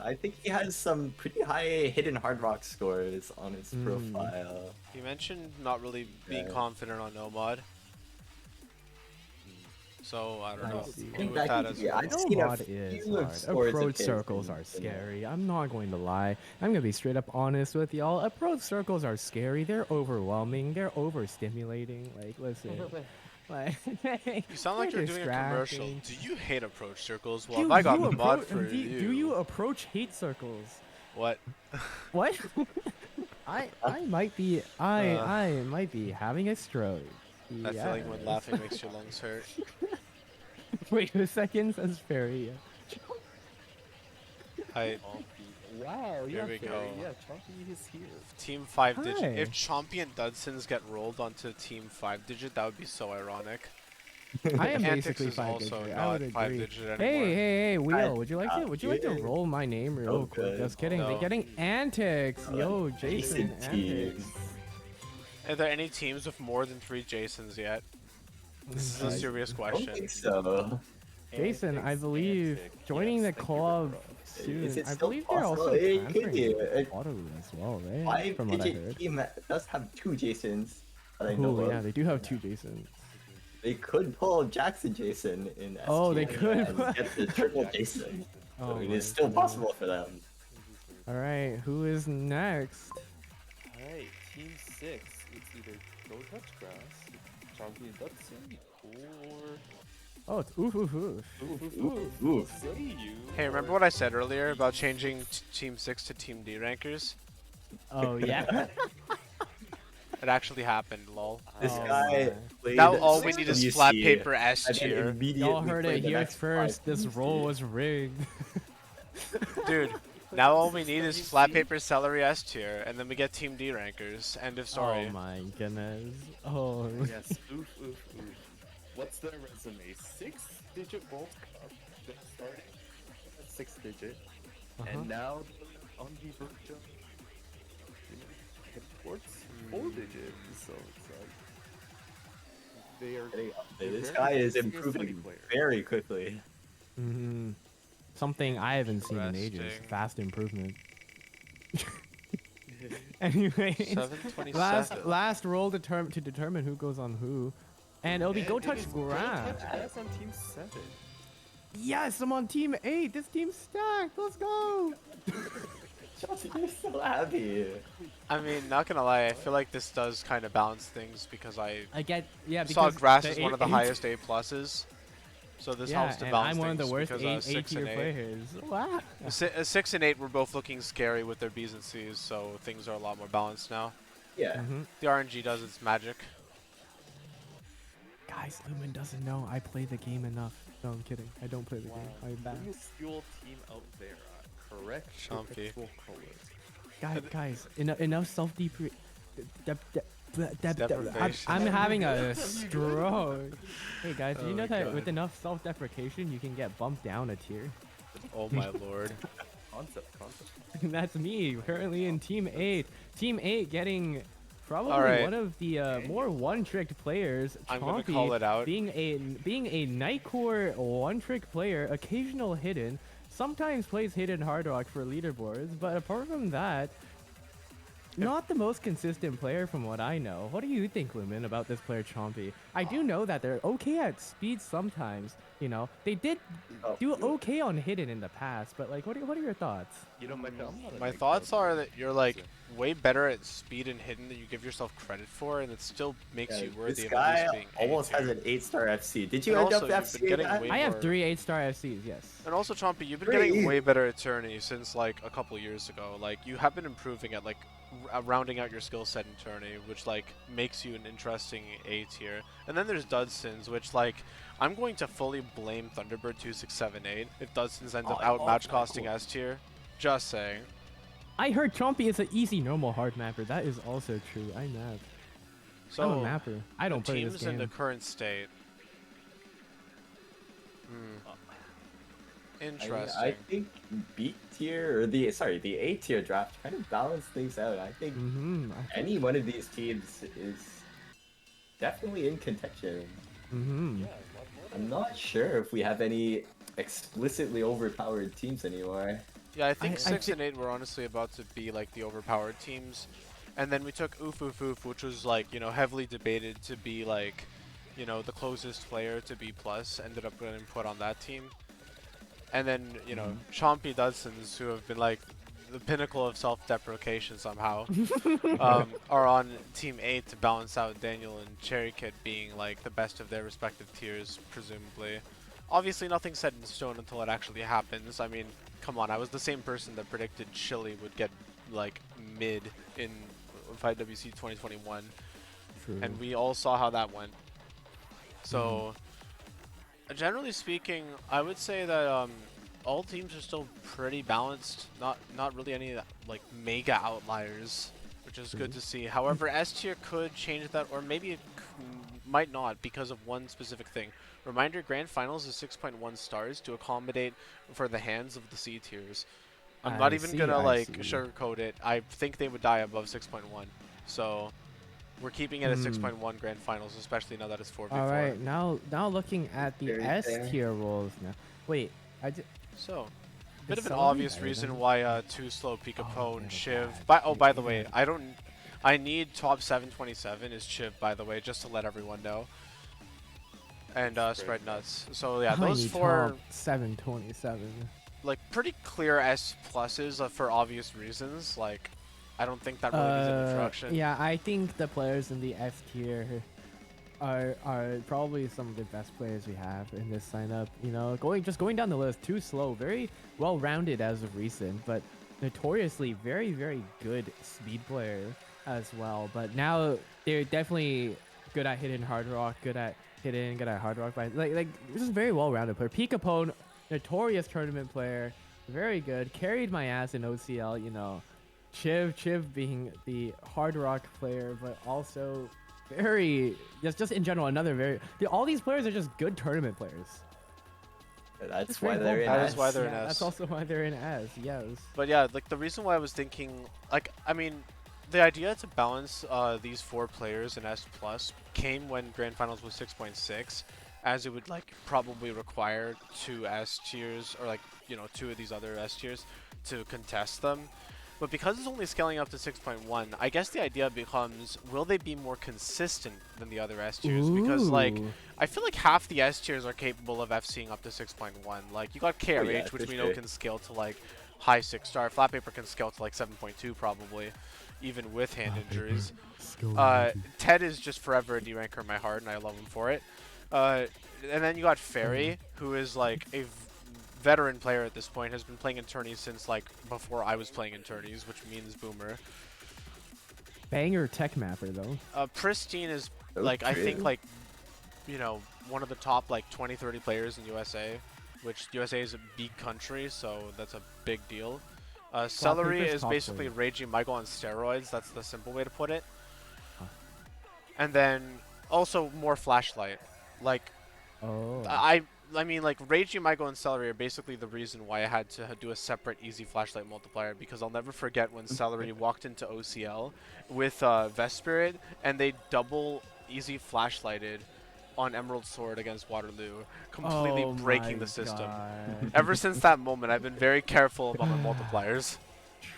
I think he has some pretty high hidden hard rock scores on his Mm. profile. He mentioned not really being Yeah. confident on no mod. So I don't I know. see. Do I think with that that could as be- well. I've No seen a mod is few hard. scores of Approach his circles in- are in scary. I'm not going to lie. I'm gonna be straight up honest with y'all. Approach circles are scary. They're overwhelming. They're overstimulating. Like, listen. Like, You sound like they're you're doing a commercial. distracting. Do you hate approach circles? Well, Do if I got you the mod appro- for do, you. do you approach hate circles? What? What? I might be I might be having a stroke. That feeling when Yes. laughing makes your lungs hurt. Wait a second, that's very. I Wow, Here yeah, we fair. go. Yeah, Chompy is here. Team 5 digit. Hi. If Chompy and Dudsons get rolled onto Team 5 digit, that would be so ironic. I am Antics basically is 5 also digit. I not would 5 agree. digit Hey, anymore. hey, Wheel, would you like to? got Would you like to you. roll my name real So quick? good. Just kidding. No. They're getting antics. Yo, Jason, Jason antics. team. Are there any teams with more than 3 Jasons yet? This is a serious I don't question. think so. Jason, I Antics, believe antic. joining Yes, the thank you, club Rick soon. Is it I still believe they're possible? also It could transferring be. to Waterloo as well, right? From what I heard. 5-digit team does have 2 Jasons that I know Oh of. yeah, they do have 2 Jasons. They could pull Jackson Jason in S Oh, they tier could. and get the triple Jason. Oh So it my is still goodness. possible for them. All right, who is next? Alright, Team 6. It's either Go Touch Grass, Chompy and Dutson, or Oh, it's oof oof oof. Oof. Say You. Hey, remember what I said earlier about changing Team 6 to Team D rankers? Oh yeah. It actually happened, lol. This Oh, guy my. played Now all we need is WC, flat paper S and then tier. immediately Y'all heard played it the here next first. 5 This WC. roll was rigged. Dude, now all we need is flat paper celery S tier, and then we get Team D rankers. End of story. Oh my goodness. Oh. Yes, oof, oof, oof. What's their resume? 6-digit World Cup. They're starting at 6-digit, and now on the verge of head towards 4-digit. So it's like they are. This very guy is serious improving hockey player. very quickly. hmm Something I haven't seen in ages. Interesting. Fast improvement. Anyways, 727. last roll to determine who goes on who, and it'll be And Go it Touch is Go Grass. Touch Grass on Team 7. Yes, I'm on Team 8. This team's stacked. Let's go. You're so happy. I mean, not gonna lie, I feel like this does kind of balance things because I I get saw because Grass the is one of the 8 highest A pluses, so this Yeah, helps to and balance I'm one of the things worst because 6 tier and 8. players. Wow. 6 and 8 were both looking scary with their B's and C's, so things are a lot more balanced now. Yeah. Mm-hmm. The RNG does its magic. Guys, Lumen doesn't know I play the game enough. No, I'm kidding. I don't play the Wow. game. I'm bad. Biggest fuel team out there. Correct. Chompy. Actual colors. Guys, enough self-depre... Deprivation. I'm having a stroke. Hey guys, do you Oh know my that God. with enough self-deprecation, you can get bumped down a tier? Oh my lord. Concept. That's me, currently in Team 8. Team 8 getting probably Alright. one of the more one-trick players. I'm gonna Chompy call it out. being a Nightcore one-trick player, occasional hidden, sometimes plays hidden hard rock for leaderboards, but apart from that, not the most consistent player from what I know. What do you think, Lumen, about this player Chompy? I do know that they're okay at speed sometimes. You know, they did do okay on hidden in the past, but like, what are your thoughts? You know, I'm not a My big thoughts fan are of that you're it. like way better at speed and hidden than you give yourself credit for, and it still makes you worthy This of guy at least being almost A has tier. an 8-star FC. Did you And end also, up you've been FC getting that? way I have more- 3 8-star FCs, yes. And also, Chompy, you've been Great. getting way better at tourney since like a couple years ago. Like you have been improving at like rounding out your skill set in tourney, which like makes you an interesting A tier. And then there's Dudsons, which like I'm going to fully blame Thunderbird 2678 if Dudsons ends up Oh, out oh, match that's costing cool. S tier. Just saying. I heard Chompy is an easy normal hard mapper. That is also true. I map. So I'm a mapper. I don't the play teams this in the game. current state. Interesting. I think B tier or the A tier draft kind of balanced things out. I think Mm-hmm. any one of these teams is definitely in contention. Mm-hmm. Yeah, a lot more. I'm not sure if we have any explicitly overpowered teams anymore. Yeah, I think I 6 thi- and 8 were honestly about to be like the overpowered teams. And then we took Oof Oof Oof, which was like, you know, heavily debated to be like, you know, the closest player to B+, ended up getting put on that team. And then, you know, Chompy Dudsons, who have been like the pinnacle of self-deprecation somehow, are on Team 8 to balance out Daniel and Cherry Kid being like the best of their respective tiers, presumably. Obviously, nothing's set in stone until it actually happens. I mean, come on, I was the same person that predicted Chile would get like mid in 5WC 2021, True. and we all saw how that went. So, generally speaking, I would say that all teams are still pretty balanced. Not really any like mega outliers, which is good to see. However, S tier could change that, or maybe it might not because of one specific thing. Reminder: Grand Finals is 6.1 stars to accommodate for the hands of the C tiers. I'm not even gonna like sugarcoat it. I think they would die above 6.1. So we're keeping it at 6.1 Grand Finals, especially now that it's 4v4. All right, now looking at the Very S fair. tier roles now. Wait, So, bit Is of an Celery obvious better reason than- why Too Slow, Pikapone, they're Shiv. bad. By the way, I need top 727 is Chiv, by the way, just to let everyone know. And Spread Nuts. So yeah, those need four top 727. like pretty clear S pluses for obvious reasons. Like, I don't think that really needs an introduction. Yeah, I think the players in the S tier are probably some of the best players we have in this lineup. You know, going down the list, Too Slow, very well rounded as of recent, but notoriously very good speed player as well. But now they're definitely good at hitting hard rock, good at hard rock. But like this is very well rounded player. Pikapone, notorious tournament player, very good. Carried my ass in OCL. You know, Chiv being the hard rock player, but also very just in general another very. All these players are just good tournament players. That's It's why very they're in well That is S. why they're in Yeah, S. that's also why they're in S. Yes. But yeah, like the reason why I was thinking, like, I mean, the idea to balance these four players in S plus came when Grand Finals was 6.6, as it would like probably require two S tiers or like two of these other S tiers to contest them. But because it's only scaling up to 6.1, I guess the idea becomes, will they be more consistent than the other S tiers? Because like, Ooh. I feel like half the S tiers are capable of FCing up to 6.1. Like, you got KRH, yeah, which for we know sure. can scale to like high 6-star. Flat Paper can scale to like 7.2 probably, even with hand injuries. Ted is just forever a D ranker in my heart, and I love him for it. And then you got Fairy, who is like a veteran player at this point, has been playing in tourneys since like before I was playing in tourneys, which means Boomer. Banger tech mapper though. Pristine is So like I think true. like one of the top like 20-30 players in USA, which USA is a big country, so that's a big deal. Celery Paper's is top basically player. Raging Michael on steroids. That's the simple way to put it. Huh. And then also more flashlight. Like Oh. I mean, like, Raging Michael and Celery are basically the reason why I had to do a separate easy flashlight multiplier, because I'll never forget when Celery walked into OCL with Vespirit, and they double easy flashlighted on Emerald Sword against Waterloo, completely Oh breaking my the system. God. Ever since that moment, I've been very careful about my multipliers.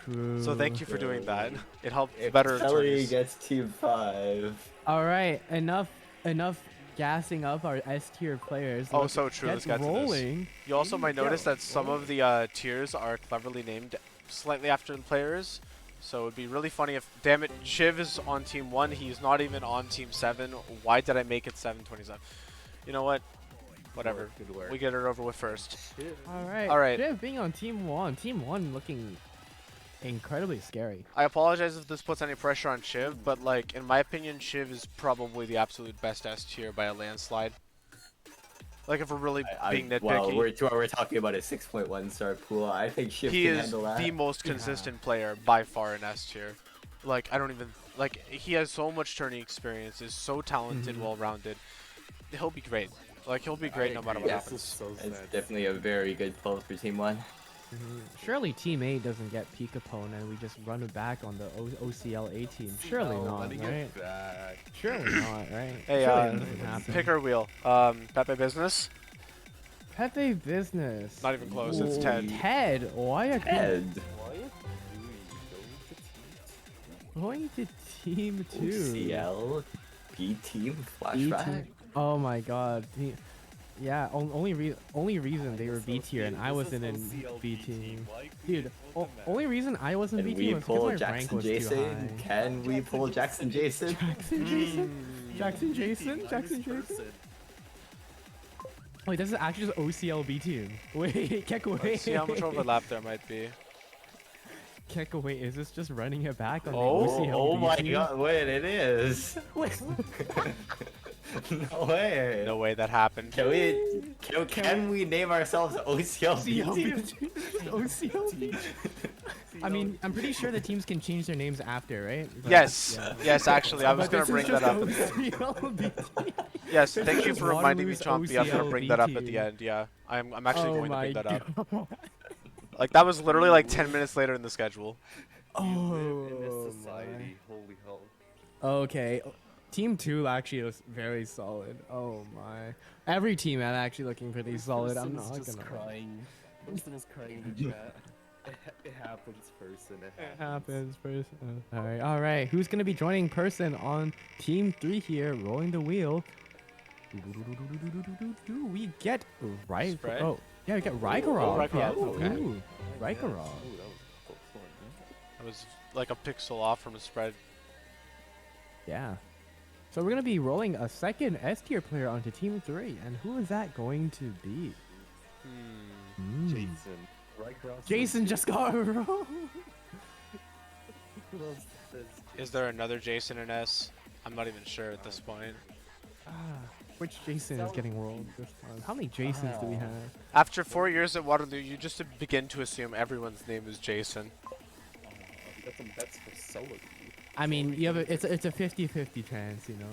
True. So thank you for doing that. It helped If better Celery attorneys. gets Team 5. All right, enough gassing up our S tier players. Oh, so true. Let's get to this. rolling. You also might notice go. that some of the tiers are cleverly named slightly after the players. So it'd be really funny if, damn it, Shiv is on Team 1. He's not even on Team 7. Why did I make it 727? You know what? Whatever. Good work. We get it over with first. All right. All right. Shiv being on Team 1. Team 1 looking incredibly scary. I apologize if this puts any pressure on Shiv, but like, in my opinion, Shiv is probably the absolute best S tier by a landslide. Like, if we're really being nitpicky. Well, we're talking about a 6.1 star pool. I think Shiv He can is handle that. the most consistent player by far in S tier. Like, I don't even like. He has so much tourney experience. Is so talented, well-rounded. He'll be great. Like, he'll be great no matter what Yeah. happens. So It's sad. definitely a very good pull for Team 1. Surely Team A doesn't get Pikapone and we just run it back on the OCL A team. Surely No, not, letting right? it back. Surely not, right? Hey, Surely that doesn't happen. pick our wheel. Pepe Business. Pepe Business. Not even close. It's Ted. Ted. Why are Ed. going to Team 2? OCL. B Team. B Flashback. team. Oh my God. Yeah. Only reason they were B tier and I wasn't in B team. Dude, only reason I wasn't Can B we team was pull because my rank Jackson was too Jason? high. Can we pull Jackson Jason? Jackson Jason? Jackson Jason? Jackson Jason? Wait, this is actually just OCL B team. Wait, Keck away. Let's see how much overlap there might be. Keck away. Is this just running it back on Oh, the OCL Oh B my team? god, wait, it is. No way. No way that happened. Can we name ourselves OCLB? OCLB. I mean, I'm pretty sure the teams can change their names after, right? But, Yes, yeah. yes, actually, I was But gonna this is bring that up. OCLB. Yes, This thank you is for reminding me, Waterloo's Chompy. I'm gonna bring that up at the OCLB. end. Yeah, I'm actually Oh going to my bring that up. God. Like that was literally like 10 minutes later in the schedule. You live in Oh this society. Holy hell. Okay. Team 2 actually was very solid. Oh my. Every team I'm actually looking pretty solid. I'm not Person's just gonna lie. crying. Person is crying in the chat. It happens, person. It happens, person. All right. Who's gonna be joining person on Team 3 here? Rolling the wheel. We get right. Spread? Oh, yeah, we get Rygarov. Rygarov, Yeah. okay. Ooh, Rygarov. Oh, that was a close one. It was like a pixel off from a spread. Yeah. So we're gonna be rolling a second S tier player onto Team 3, and who is that going to be? Jason. Right across the Jason just got a roll. Who else says Is there another Jason in S? I'm not even sure at this point. Which Jason is getting rolled this time? How many Jasons do we have? After 4 years at Waterloo, you just begin to assume everyone's name is Jason. we got some bets for Celery. I mean, you have it's a 50-50 chance, you know.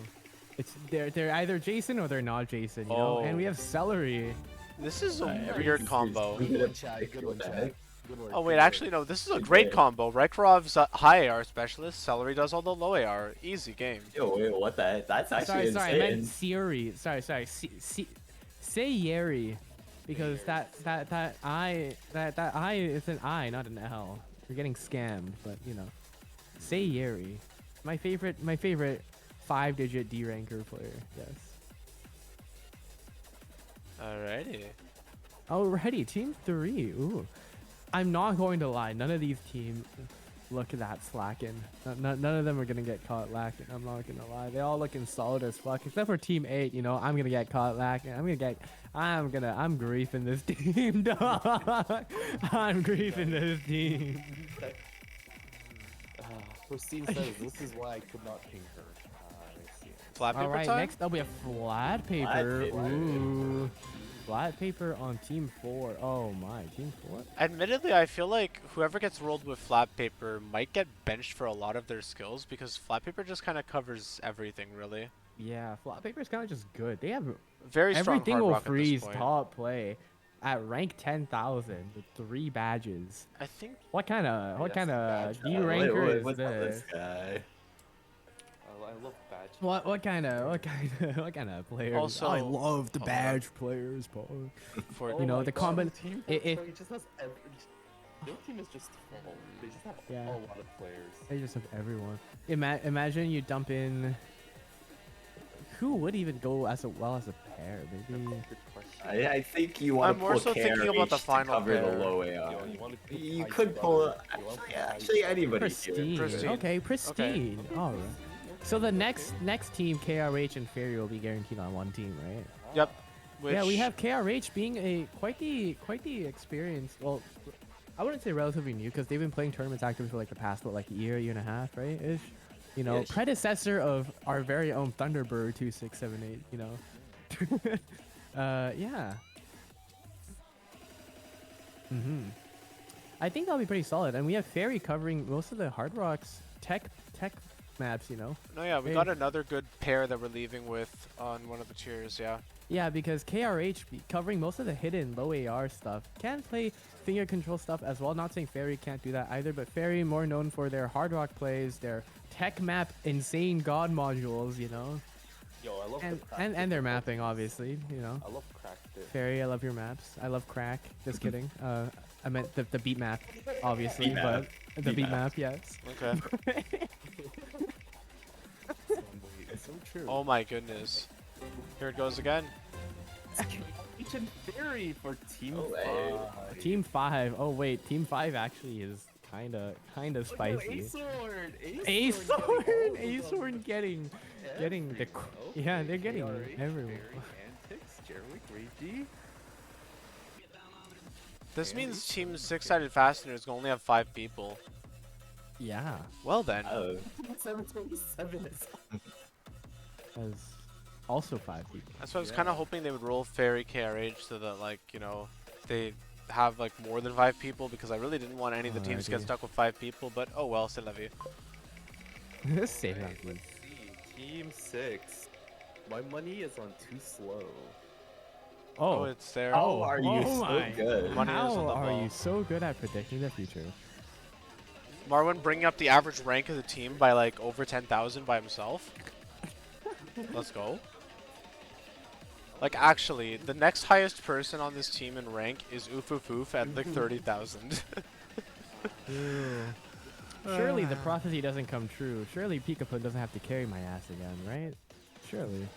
It's they're either Jason or they're not Jason, you know. And we Oh. have Celery. This is a weird combo. Good one, Chad. Good one, Chad. Good work, Oh good wait, work. actually no, this is a great combo. Rykarov's a high AR specialist, Celery does all the low AR. Easy game. Yo, wait, what the? That's actually Sorry, I insane. meant Siri. Sorry. Say Yeri, because that I is an I, not an L. You're getting scammed, but you know. Say Yeri. My favorite 5-digit D ranker player. Yes. Alrighty. Alrighty, Team 3. Ooh. I'm not going to lie. None of these teams look that slacking. None of them are going to get caught lacking. I'm not going to lie. They all looking solid as fuck. Except for Team 8, you know. I'm going to get caught lacking. I'm griefing this team, dog. I'm griefing this team. Christine says, this is why I could not ping her. I see. Flat paper Alright, time? next up we have flat paper. paper. Ooh. Flat paper on Team 4. Oh my, Team 4? Admittedly, I feel like whoever gets rolled with flat paper might get benched for a lot of their skills because flat paper just kind of covers everything, really. Yeah, flat paper is kind of just good. They have Very strong everything hard will rock at this freeze point. top play at rank 10,000 with 3 badges. I think What kind of badge. D Wait, ranker is what's up with this? this guy? I love badge. What kind of players? Also- I love the Hold on. badge players, Paul. for You know, my the God, common- Team it- Foxtrot just has their team is just full. They just have Yeah. a lot of players. They just have everyone. Imagine you dump in. Who would even go as well as a pair? Maybe. Good question. I think you want I'm to more pull so thinking about the KRH to final cover the pair. low AR. Yo, you wanna put You Kai's could pull brother. You wanna put Kai's actually brother. anybody Pristine. here. Pristine. Okay, pristine. All right. So the next team, KRH and Fairy, will be guaranteed on one team, right? Yep. Which, Yeah, we have KRH being a quite the experienced. Well, I wouldn't say relatively new because they've been playing tournaments actively for like the past like year and a half, right? Ish. You know, Ish. predecessor of our very own Thunderbird 2678. You know. Yeah. I think that'll be pretty solid, and we have Fairy covering most of the Hard Rocks tech maps. You know. No, yeah, we Hey. got another good pair that we're leaving with on one of the tiers, yeah. Yeah, because KRH covering most of the hidden low AR stuff can play finger control stuff as well. Not saying Fairy can't do that either, but Fairy more known for their hard rock plays, their tech map insane god modules, you know, Yo, I love and the crack and dip their of mapping, those. obviously, you know. I love crack dip. Fairy, I love your maps. I love crack. Just kidding. I meant the beat map, obviously, Beat map. but the Beat beat map. map, yes. Okay. It's so true. Oh my goodness. Here it goes again. Each and Fairy for Team Oh, hey. 5. Team 5. Oh wait, Team 5 actually is kinda spicy. A-Sword getting the yeah, they're getting everyone. Antics, Jeremy, Reggie. This means Team 6-sided Fasteners can only have 5 people. Yeah, Well then. Oh, 727 is as also 5 people. That's why I was kind of hoping they would roll Fairy KRH so that, like, you know, they have like more than 5 people, because I really didn't want any of the teams to get Alrighty. stuck with 5 people. But oh well, c'est la vie. Save that, Alright, please. let's see. Team 6. My money is on too slow. Oh, Oh, it's there. How are you oh so my. good? Money is How on the are ball. you so good at predicting the future? Marwin bringing up the average rank of the team by like over 10,000 by himself. Let's go. Like, actually, the next highest person on this team in rank is Oofoof at like 30,000. Surely the prophecy doesn't come true. Surely Peekapoo doesn't have to carry my ass again, right? Surely.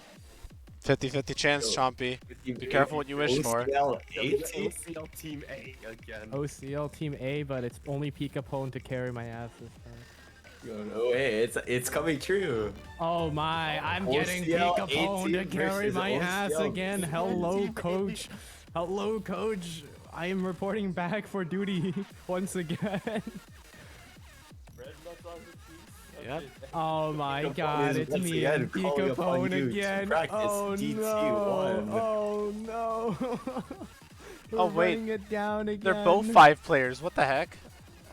50-50 chance, Yo. Chompy. Be careful what you wish for. OCL The 18? OCL Team A again. OCL Team A, but it's only Peekapoo to carry my ass this time. No way, it's coming true. Oh my, I'm getting OCL Peekapoo to 18 carry versus my ass OCL again. 18. Hello, coach. Hello, coach. I am reporting back for duty once again. Yep. Oh my Peekapoo god, is it's once me again and calling upon Peekapoo you to again. practice Oh DT1. no. Oh no. We're Oh, wait. running it down again. They're both 5 players. What the heck?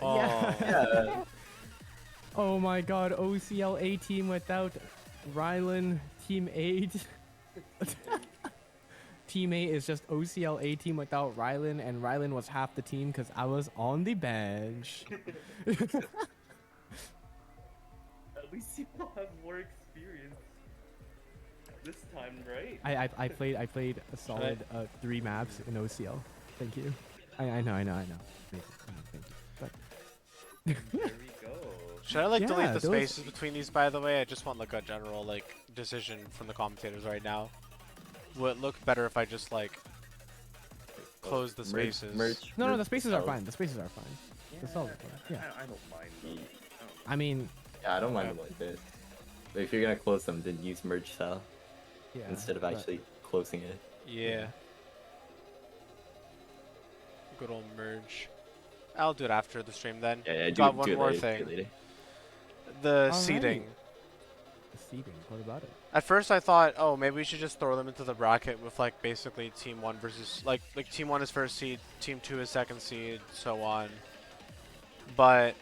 Oh. Yeah. Yeah. Oh my god, OCL A team without Rylan, Team 8. Team 8 is just OCL A team without Rylan, and Rylan was half the team because I was on the bench. At least you will have more experience this time, right? I played a solid 3 maps in OCL. Thank you. I know. Thank you. But There we go. Should I like Yeah, delete the those- spaces between these, by the way? I just want like a general like decision from the commentators right now. Would it look better if I just like close the spaces? no, the spaces are fine. The spaces are fine. The solid fine. Yeah. I don't mind those. I mean, Yeah, I don't mind them like this. But if you're gonna close them, then use merge style yeah. instead of but- actually closing it. Yeah. Good old merge. I'll do it after the stream then. Yeah, Got one more later, thing. do it later. The Alrighty. seating. The seeding. What about it? At first I thought, oh, maybe we should just throw them into the bracket with like basically team 1 versus like team 1 is first seed, team 2 is second seed, so on. But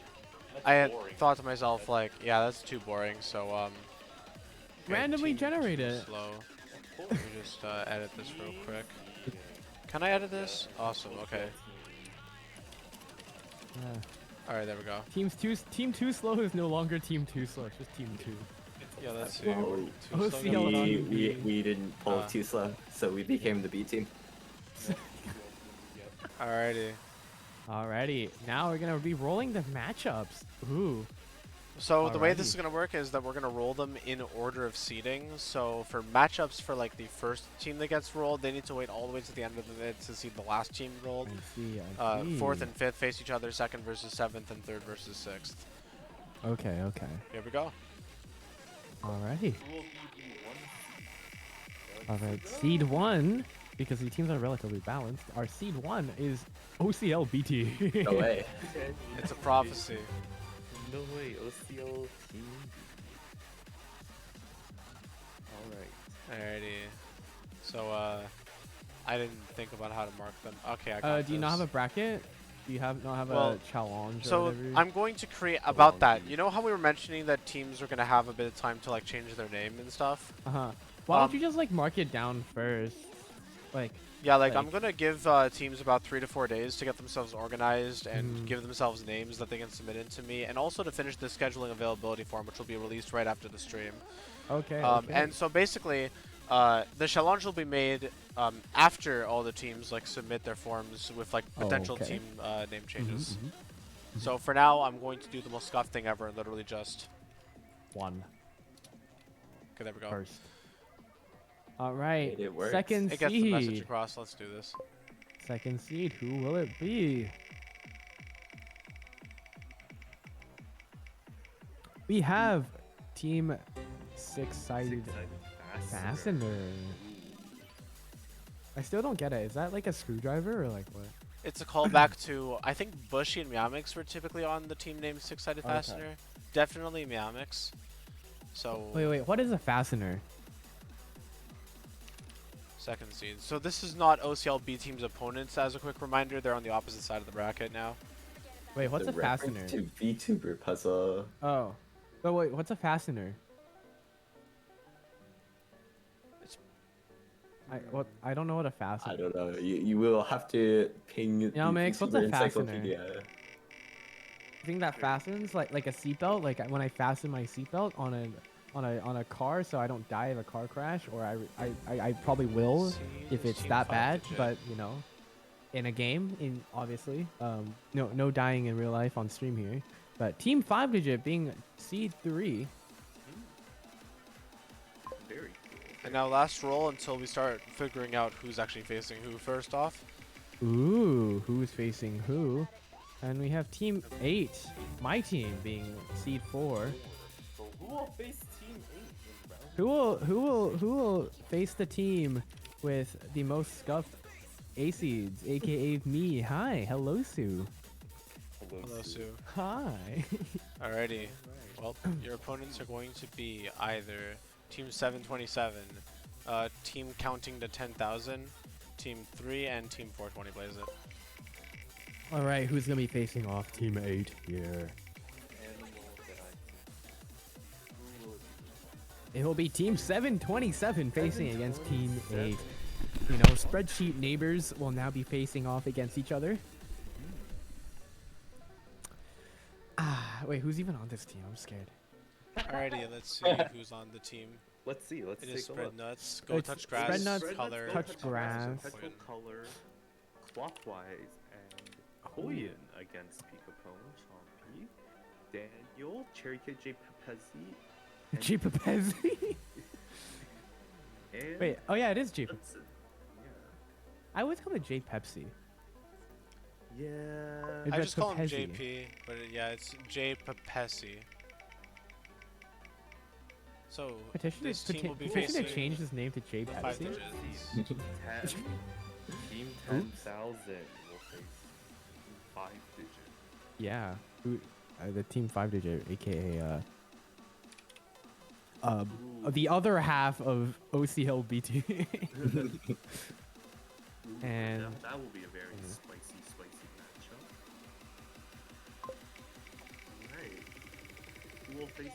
I had thought to myself like, yeah, that's too boring, so okay, Randomly team generate 2 it. Slow. Let me just edit this real quick. Can I edit this? Awesome. Okay. Yeah. All right, there we go. Team 2 slow is no longer Team 2 slow. It's just Team 2. Yeah, let's see. Well, Two slow OCL guys. team. we didn't pull Ah. too slow, so we became the B team. Alrighty. Alrighty, now we're gonna be rolling the matchups. Ooh. So the way this Alrighty. is gonna work is that we're gonna roll them in order of seeding. So for matchups for like the first team that gets rolled, they need to wait all the way to the end of it to see the last team rolled. I see. I see. Fourth and fifth face each other. Second versus seventh, and third versus sixth. Okay. Here we go. Alrighty. Alright, seed 1, because the teams are relatively balanced. Our seed 1 is OCL BT. No way. It's a prophecy. No way, OCL Team Alright. Alrighty. So I didn't think about how to mark them. Okay, I got Do you not this. have a bracket? Do you not have Well, a challenge or So whatever? I'm going to create about that. You know how we were mentioning that teams are gonna have a bit of time to like change their name and stuff? Uh-huh. Why don't you just like mark it down first? Like, Yeah, like I'm Like- gonna give teams about 3 to 4 days to get themselves organized and give themselves names that they can submit in to me, and also to finish the scheduling availability form, which will be released right after the stream. okay. And so basically, the challenge will be made after all the teams like submit their forms with like Oh, potential okay. team name changes. mhm. So for now, I'm going to do the most scuffed thing ever, and literally just. 1 Okay, there we go. first. Alright, It works. second It gets the message seed. across. Let's do this. Second seed, who will it be? We have Team Six-Sided Fastener. I still don't get it. Is that like a screwdriver or like what? It's a callback to, I think Bushy and Meowmix were typically on the team named Six-Sided Okay. Second seed. So this is not OCLB team's opponents. As a quick reminder, they're on the opposite side of the bracket now. Wait, what's The a fastener? reference to VTuber puzzle. Oh. But wait, what's a fastener? I don't know what a fastener. I don't know. You will have to ping Yeah, the Max, what's a VTuber fastener? encyclopedia. I think that fastens like a seatbelt. Like when I fasten my seatbelt on a car, so I don't die of a car crash, or I probably will if it's Team that 5 bad. digit. But you know, in a game, obviously, no dying in real life on stream here. But Team 5 digit being seed 3. Very cool. And now last roll until we start figuring out who's actually facing who first off. Ooh, who's facing who? And we have Team 8, my team, being seed 4. So who will face Team 8 in round? Who will face the team with the most scuffed A seeds, aka me? Hi, hello Sue. Hello, Sue. Hi. Alrighty. Well, your opponents are going to be either Team 727, Team Counting to 10,000, Team 3, and Team 420 Blaze It. All right, who's gonna be facing off Team 8 here? Animal that I Who will it be? It will be Team 727 facing against Team 8. 727. You know, spreadsheet neighbors will now be facing off against each other. Wait, who's even on this team? I'm scared. Alrighty, let's see who's on the team. Let's see. Let's It take is a Spread look. Nuts, Go It's Touch Grass, Spread Nuts, Color, Touch Grass. Petrol Color, Clockwise, and Koyan against Pikapone, Chompy, Daniel, Cherry Kid J Pepezi, J Pepezi. and Wait, oh yeah, it is J. Hudson. I always call it J Pepsi. Yeah. Maybe I that's just call him Pepezi. JP, but yeah, it's J Papesi. So Petition this team will be petition facing to change his name to J 5 Pepsi. digits. Team 10,000 will face 5 digit. Yeah, the Team 5 digit, aka the other half of OCLBT. And that will be a very spicy matchup. Alright. Who will face?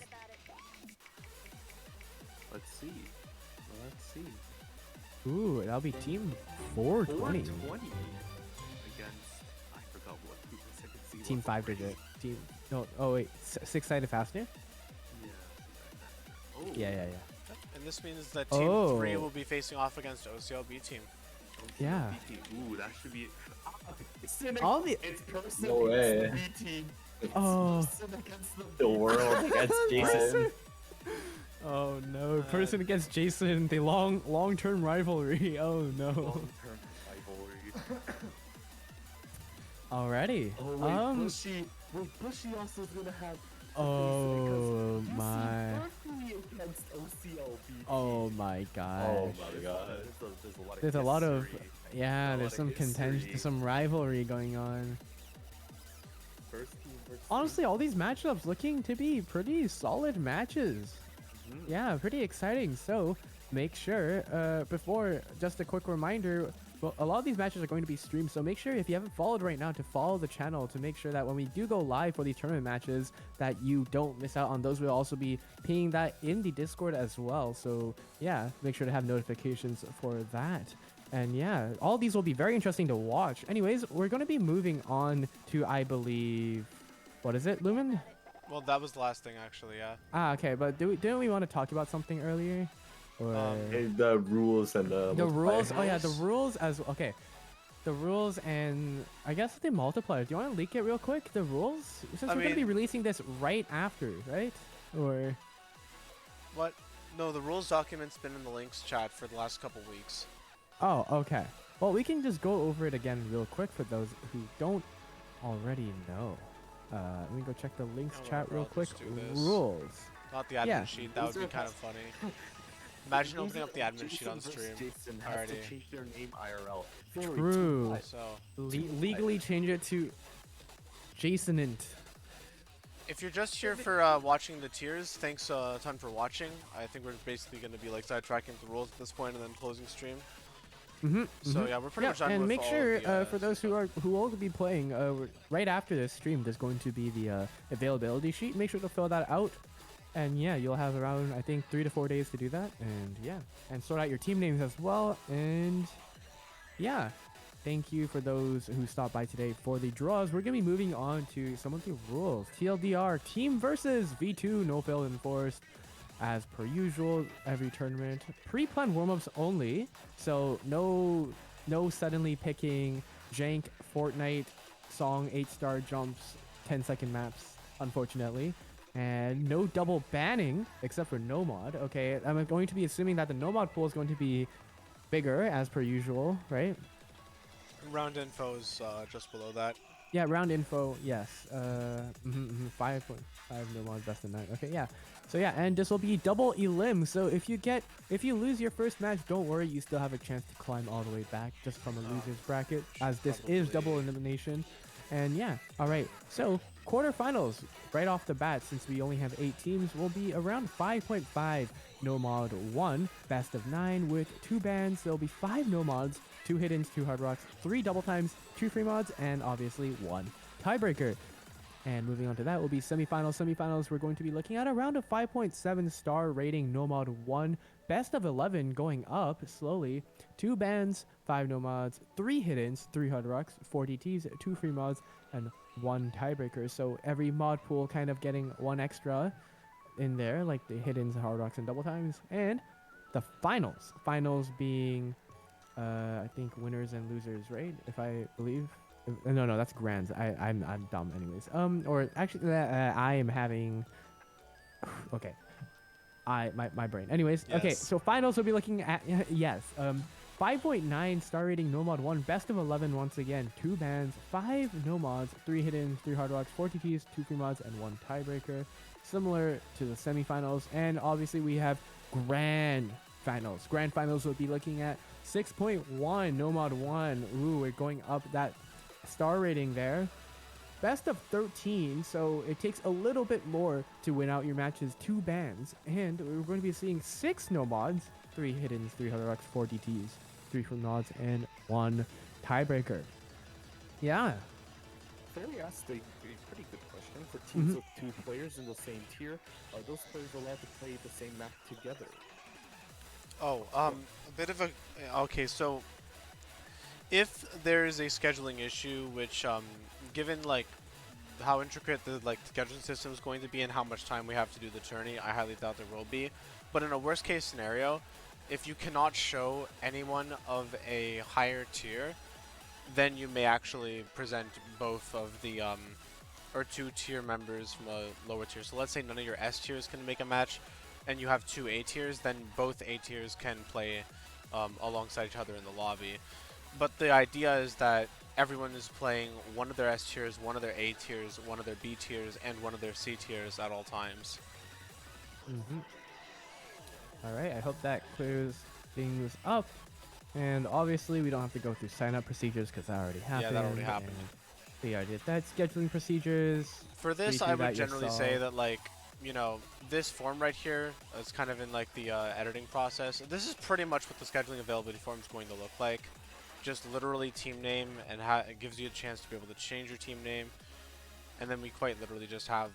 Let's see. ooh, that'll be Team 420. 420 against I forgot what who the second seed Team was 5 already. digit. Team no, oh wait, 6-sided fastener? Yeah. Oh. Yeah. And this means that Team Oh. 3 will be facing off against OCLB team. Yeah. Ooh, that should be. All the It's person No way. against the B team. It's Oh. person against the The B world against Jason. oh no, person against Jason, the long-term rivalry. Oh no. long-term rivalry. Alrighty. Oh wait, Bushy. Wait, Bushy also is gonna have. Oh my. Berkeley against OCLB. Oh my gosh. Oh my god. There's a lot of history. yeah, a there's lot some of contention, history. some rivalry going on. First team versus Honestly, all these matchups looking to be pretty solid matches. Mhm. Yeah, pretty exciting. So make sure, before, just a quick reminder, well, a lot of these matches are going to be streamed, so make sure if you haven't followed right now to follow the channel to make sure that when we do go live for these tournament matches that you don't miss out on those. We'll also be pinging that in the Discord as well. So yeah, make sure to have notifications for that. And yeah, all these will be very interesting to watch. Anyways, we're going to be moving on to, I believe, what is it, Lumen? Well, that was the last thing actually, yeah. Ah, okay, but didn't we want to talk about something earlier? Or And the rules and the rules? multiplier. Oh yeah, the rules as okay. The rules and I guess the multiplier. Do you want to leak it real quick? The rules, since I we're gonna be mean- releasing this right after, right? Or What? No, the rules document's been in the links chat for the last couple weeks. oh, okay. Well, we can just go over it again real quick for those who don't already know. Let me go check the links Oh, chat real I'll quick. just do this. Rules. Not the admin Yeah. sheet, that would be kind of funny. Imagine opening up the admin sheet on stream. Jason has to Alrighty. change their name IRL. Very True. So, Legally change it to Jasonint. if you're just here for watching the tiers, thanks a ton for watching. I think we're basically going to be like sidetracking the rules at this point and then closing stream. So yeah, we're pretty much done and with make all sure the, for those who will be playing right after this stream, there's going to be the availability sheet. Make sure to fill that out, and yeah, you'll have around I think 3 to 4 days to do that, and yeah, and sort out your team names as well, and yeah. Thank you for those who stopped by today for the draws. We're gonna be moving on to some of the rules. TLDR: team versus V2, no fail enforced. As per usual, every tournament, pre-planned warm-ups only. So no suddenly picking jank Fortnite song 8-star jumps, 10-second maps, unfortunately. And no double banning, except for no mod. Okay, I'm going to be assuming that the no mod pool is going to be bigger, as per usual, right? round info is just below that. Yeah, round info, yes. 5.5 no mod, best of 9. Okay, yeah. So yeah, and this will be double elim. So if you lose your first match, don't worry, you still have a chance to climb all the way back just from a loser's bracket, as this is double elimination. And yeah, all right. So quarterfinals, right off the bat, since we only have 8 teams, will be around 5.5 no mod 1, best of 9 with 2 bans. There'll be 5 no mods, 2 hiddens, 2 hard rocks, 3 double times, 2 free mods, and obviously 1 tiebreaker. And moving on to that will be semifinals. Semifinals, we're going to be looking at around a 5.7 star rating, no mod 1, best of 11 going up slowly, 2 bans, 5 no mods, 3 hiddens, 3 hard rocks, 4 DTs, 2 free mods, and 1 tiebreaker. So every mod pool kind of getting 1 extra in there, like the hiddens, hard rocks, and double times. And the finals. Finals being, I think, winners and losers, right? If I believe. No, that's grands. I'm dumb, anyways. Or actually, I am having. Okay, my brain. Anyways, Yes. okay. So finals will be looking at yes. 5.9 star rating, no mod 1, best of 11 once again, 2 bans, 5 no mods, 3 hiddens, 3 hard rocks, 4 TPs, 2 free mods, and 1 tiebreaker, similar to the semifinals. And obviously we have grand finals. Grand finals will be looking at 6.1 no mod 1. Ooh, we're going up that star rating there. Best of 13, so it takes a little bit more to win out your matches. 2 bans, and we're going to be seeing 6 no mods, 3 hiddens, 3 hard rocks, 4 DTs, 3 free mods, and 1 tiebreaker. Yeah. Fairly asked a pretty good question. For teams with 2 players in the same tier, are those players allowed to play the same map together? Oh, a bit of a... Okay, so if there is a scheduling issue, which, given, like, how intricate the, scheduling system is going to be and how much time we have to do the tourney, I highly doubt there will be. But in a worst-case scenario, if you cannot show anyone of a higher tier, then you may actually present both of the, or 2 tier members from a lower tier. So let's say none of your S tiers can make a match, and you have 2 A tiers, then both A tiers can play alongside each other in the lobby. But the idea is that everyone is playing one of their S tiers, one of their A tiers, one of their B tiers, and one of their C tiers at all times. Alright, I hope that clears things up. And obviously we don't have to go through sign-up procedures because that already happened. Yeah, that already happened. We already did that. Scheduling procedures. For this, I would generally say that, you know, this form right here is kind of in, the editing process. This is pretty much what the scheduling availability form is going to look like. Just literally team name, and it gives you a chance to be able to change your team name. And then we quite literally just have,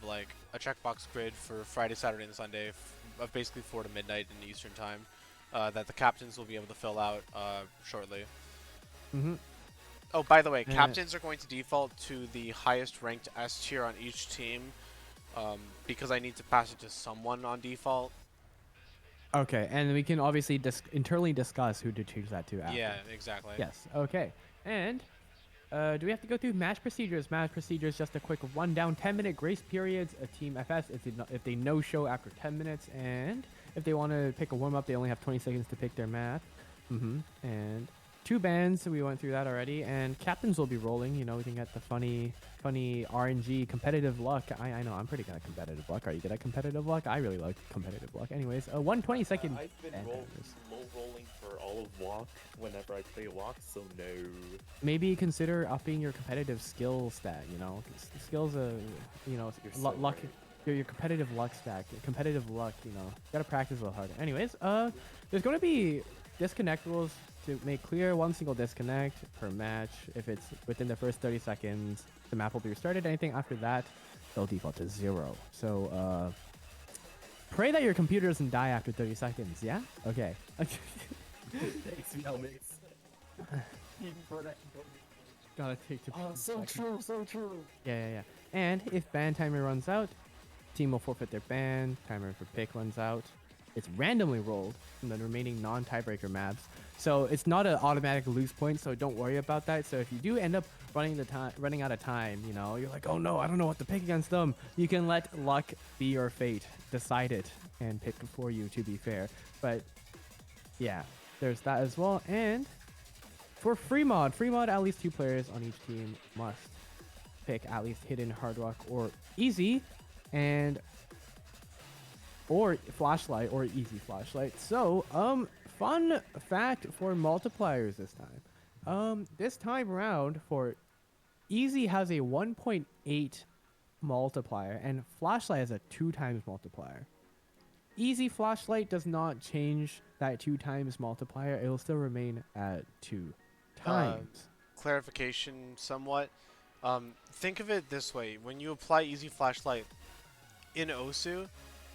a checkbox grid for Friday, Saturday, and Sunday of basically 4 to midnight in Eastern time that the captains will be able to fill out shortly. Oh, by the way, captains are going to default to the highest ranked S tier on each team because I need to pass it to someone on default. Okay, and we can obviously internally discuss who to change that to after. Yeah, exactly. Yes, okay. And do we have to go through match procedures? Match procedures, just a quick rundown. 10-minute grace periods. A team FS if they no-show after 10 minutes. And if they want to pick a warm-up, they only have 20 seconds to pick their map. And 2 bans, we went through that already. And captains will be rolling. You know, we can get the funny RNG competitive luck. I know, I'm pretty good at competitive luck. Are you good at competitive luck? I really like competitive luck. Anyways, 120 second. I've been low rolling for all of WoC whenever I play WoC, so no. Maybe consider upping your competitive skill stat, you know? Skills, you know, luck. Your competitive luck stack. Competitive luck, you know. Gotta practice a little harder. Anyways, there's going to be disconnect rules to make clear, one single disconnect per match. If it's within the first 30 seconds, the map will be restarted. Anything after that, they'll default to 0. So, pray that your computer doesn't die after 30 seconds, yeah? Okay. Thanks, Melmix. Even for that. Gotta take to So true, so true. Yeah. And if ban timer runs out, team will forfeit their ban. Timer for pick runs out. It's randomly rolled from the remaining non-tiebreaker maps. So it's not an automatic lose point, so don't worry about that. So if you do end up running out of time, you know, you're like, oh no, I don't know what to pick against them. You can let luck be your fate. Decide it and pick for you, to be fair. But yeah, there's that as well. And for free mod, at least 2 players on each team must pick at least hidden, hard rock, or easy, or flashlight, or easy flashlight. So, fun fact for multipliers this time. This time around for easy has a 1.8 multiplier, and flashlight has a 2 times multiplier. Easy flashlight does not change that 2 times multiplier. It will still remain at 2 times. Clarification somewhat. Think of it this way. When you apply easy flashlight in Osu,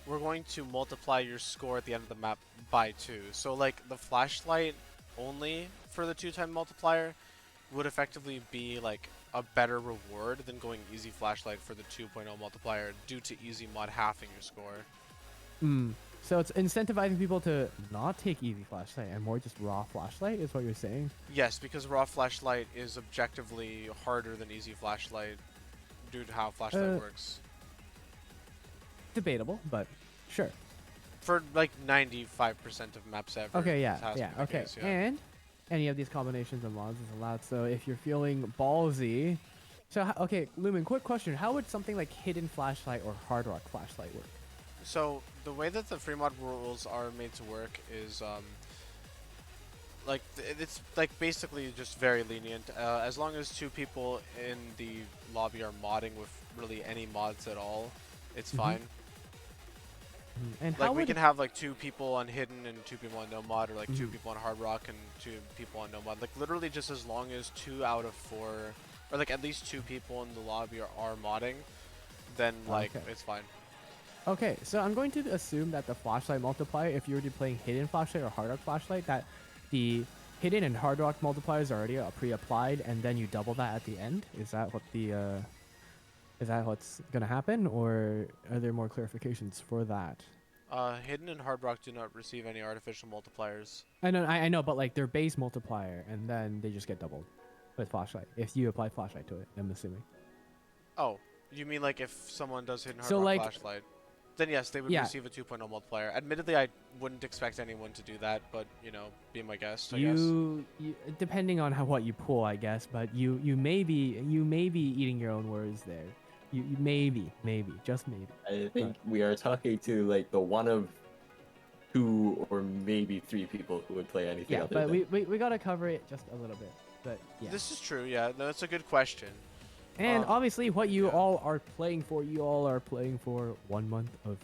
we're going to multiply your score at the end of the map by 2. So like the flashlight only for the 2-time multiplier would effectively be like a better reward than going easy flashlight for the 2.0 multiplier due to easy mod halving your score. So it's incentivizing people to not take easy flashlight and more just raw flashlight is what you're saying? Yes, because raw flashlight is objectively harder than easy flashlight due to how flashlight works. Debatable, but sure. For like 95% of maps ever. Okay, it has yeah, been the okay. case, yeah. And any of these combinations of mods is allowed. So if you're feeling ballsy, so okay, Lumen, quick question: how would something like hidden flashlight or hard rock flashlight work? So the way that the free mod rules are made to work is it's like basically just very lenient. As long as 2 people in the lobby are modding with really any mods at all, it's fine. And Like how we would can have like 2 people on hidden and 2 people on no mod, or like 2 people on hard rock and 2 people on no mod. Like literally just as long as 2 out of 4, or like at least 2 people in the lobby are modding, then like it's fine. Okay, so I'm going to assume that the flashlight multiplier, if you were to playing hidden flashlight or hard rock flashlight, that the hidden and hard rock multipliers are already pre-applied, and then you double that at the end. Is that what the is that what's gonna happen, or are there more clarifications for that? Hidden and hard rock do not receive any artificial multipliers. I know, but like their base multiplier, and then they just get doubled with flashlight. If you apply flashlight to it, I'm assuming. Oh, you mean like if someone does hidden hard So, rock like- flashlight? Then yes, they would receive a 2.0 multiplier. Admittedly, I wouldn't expect anyone to do that, but you know, be my guest, I guess. You depending on what you pull, I guess, but you may be eating your own words there. You maybe, just maybe. I think we are talking to like the one of 2 or maybe 3 people who would play anything Yeah, other but than. we gotta cover it just a little bit. But yeah. This is true, yeah. No, it's a good question. And obviously, what you all are playing for, 1 month of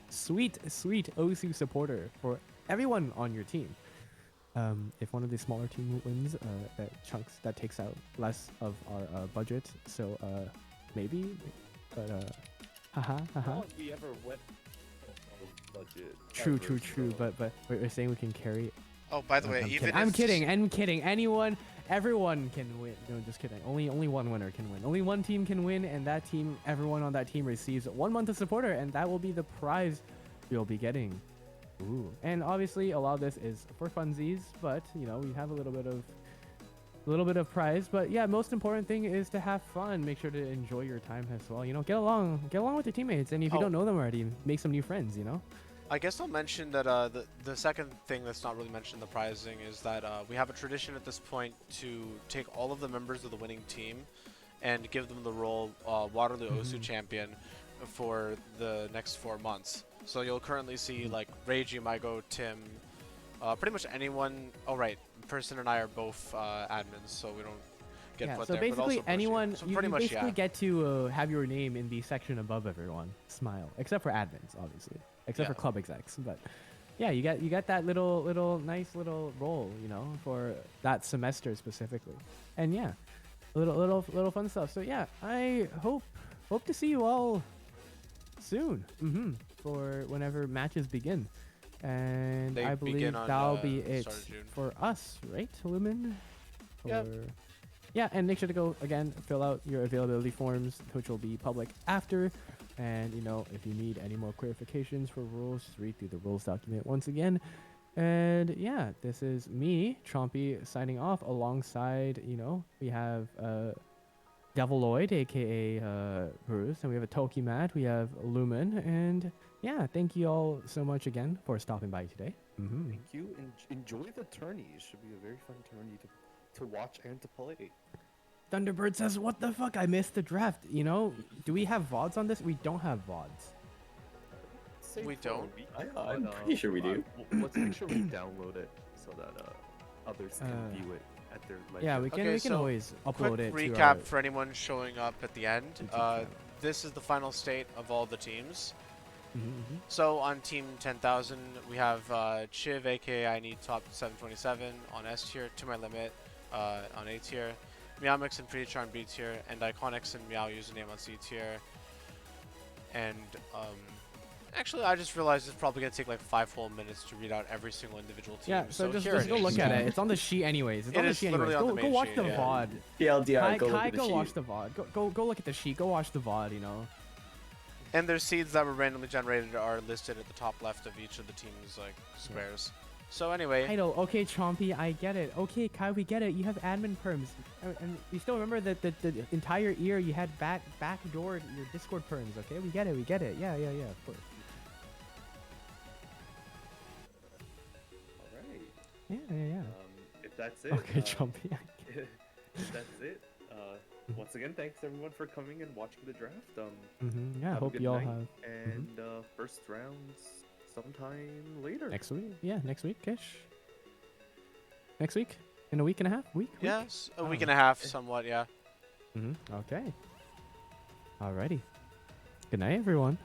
sweet OSU supporter for everyone on your team. If one of the smaller team wins, that takes out less of our budget. So maybe, but haha. How we ever went budget? True. ever, But we're saying we can carry. Oh, by the way, I'm kidding. Everyone can win. No, just kidding. Only one winner can win. Only one team can win, and that team, everyone on that team receives 1 month of supporter, and that will be the prize you'll be getting. Ooh. And obviously, a lot of this is for funsies, but you know, we have a little bit of prize. But yeah, most important thing is to have fun. Make sure to enjoy your time as well. You know, get along with your teammates, and if you don't know them already, make some new friends. You know. I guess I'll mention that the second thing that's not really mentioned in the prizing is that we have a tradition at this point to take all of the members of the winning team and give them the role Waterloo Osu champion for the next 4 months. So you'll currently see like Reiji, Maigo, Tim, pretty much anyone. Oh right, Person and I are both admins, so we don't get put so there. basically, but also anyone so you pretty much, basically get to have your name in the section above everyone. Smile, except for admins, obviously, except for club execs. But yeah, you got that little nice little role, you know, for that semester specifically, and yeah, little fun stuff. So yeah, I hope to see you all soon. For whenever matches begin, and They I believe begin on, that'll be it start of June. for us, right, Lumen? Yep. Or- Yeah, and make sure to go again, fill out your availability forms, which will be public after. And you know, if you need any more clarifications for rules, just read through the rules document once again. And yeah, this is me, Chompy, signing off alongside, you know, we have Deviloid, aka Bruce, and we have a Tokimat, we have Lumen, and yeah, thank you all so much again for stopping by today. Thank you. Enjoy the tourney. It should be a very fun tourney to watch and to play. Thunderbird says, "What the fuck? I missed the draft." You know, do we have VODs on this? We don't have VODs. Save We for a don't? week, I'm but, pretty sure we do. Let's make sure we download it so that others can view it at their leisure. Yeah, we can Okay, we can so always Quick upload it. recap to our for anyone showing up at the end. YouTube channel. This is the final state of all the teams. Mhm. So on Team 10,000, we have Chiv, aka I need top 727 on S tier, To My Limit on A tier, Meowmix and Preacher on B tier, and Iconics and Meow username on C tier. And actually, I just realized it's probably gonna take like 5 full minutes to read out every single individual team. Yeah, so just here go it look is. at it. It's on the sheet anyways. It's on It the is sheet literally anyways. on the Go main watch sheet, the yeah. VOD. TLDR, Kai, go look Kai, at the go sheet. watch the VOD. Go look at the sheet. Go watch the VOD. You know. And their seeds that were randomly generated are listed at the top left of each of the team's like squares. So anyway, Idol. Okay, Chompy, I get it. Okay, Kai, we get it. You have admin perms, and you still remember that the entire year you had backdoored your Discord perms. Okay, we get it. We get it. Yeah, of course. All right. Yeah. If that's it. Okay, Chompy. If that's it. Once again, thanks everyone for coming and watching the draft. Yeah, I have a hope good you all night, have And first rounds sometime later. next week. Yeah, next week-ish. Next week? In a week and a half? Week? yes, a week Oh. and a half, somewhat, yeah. Okay. Alrighty. Good night, everyone.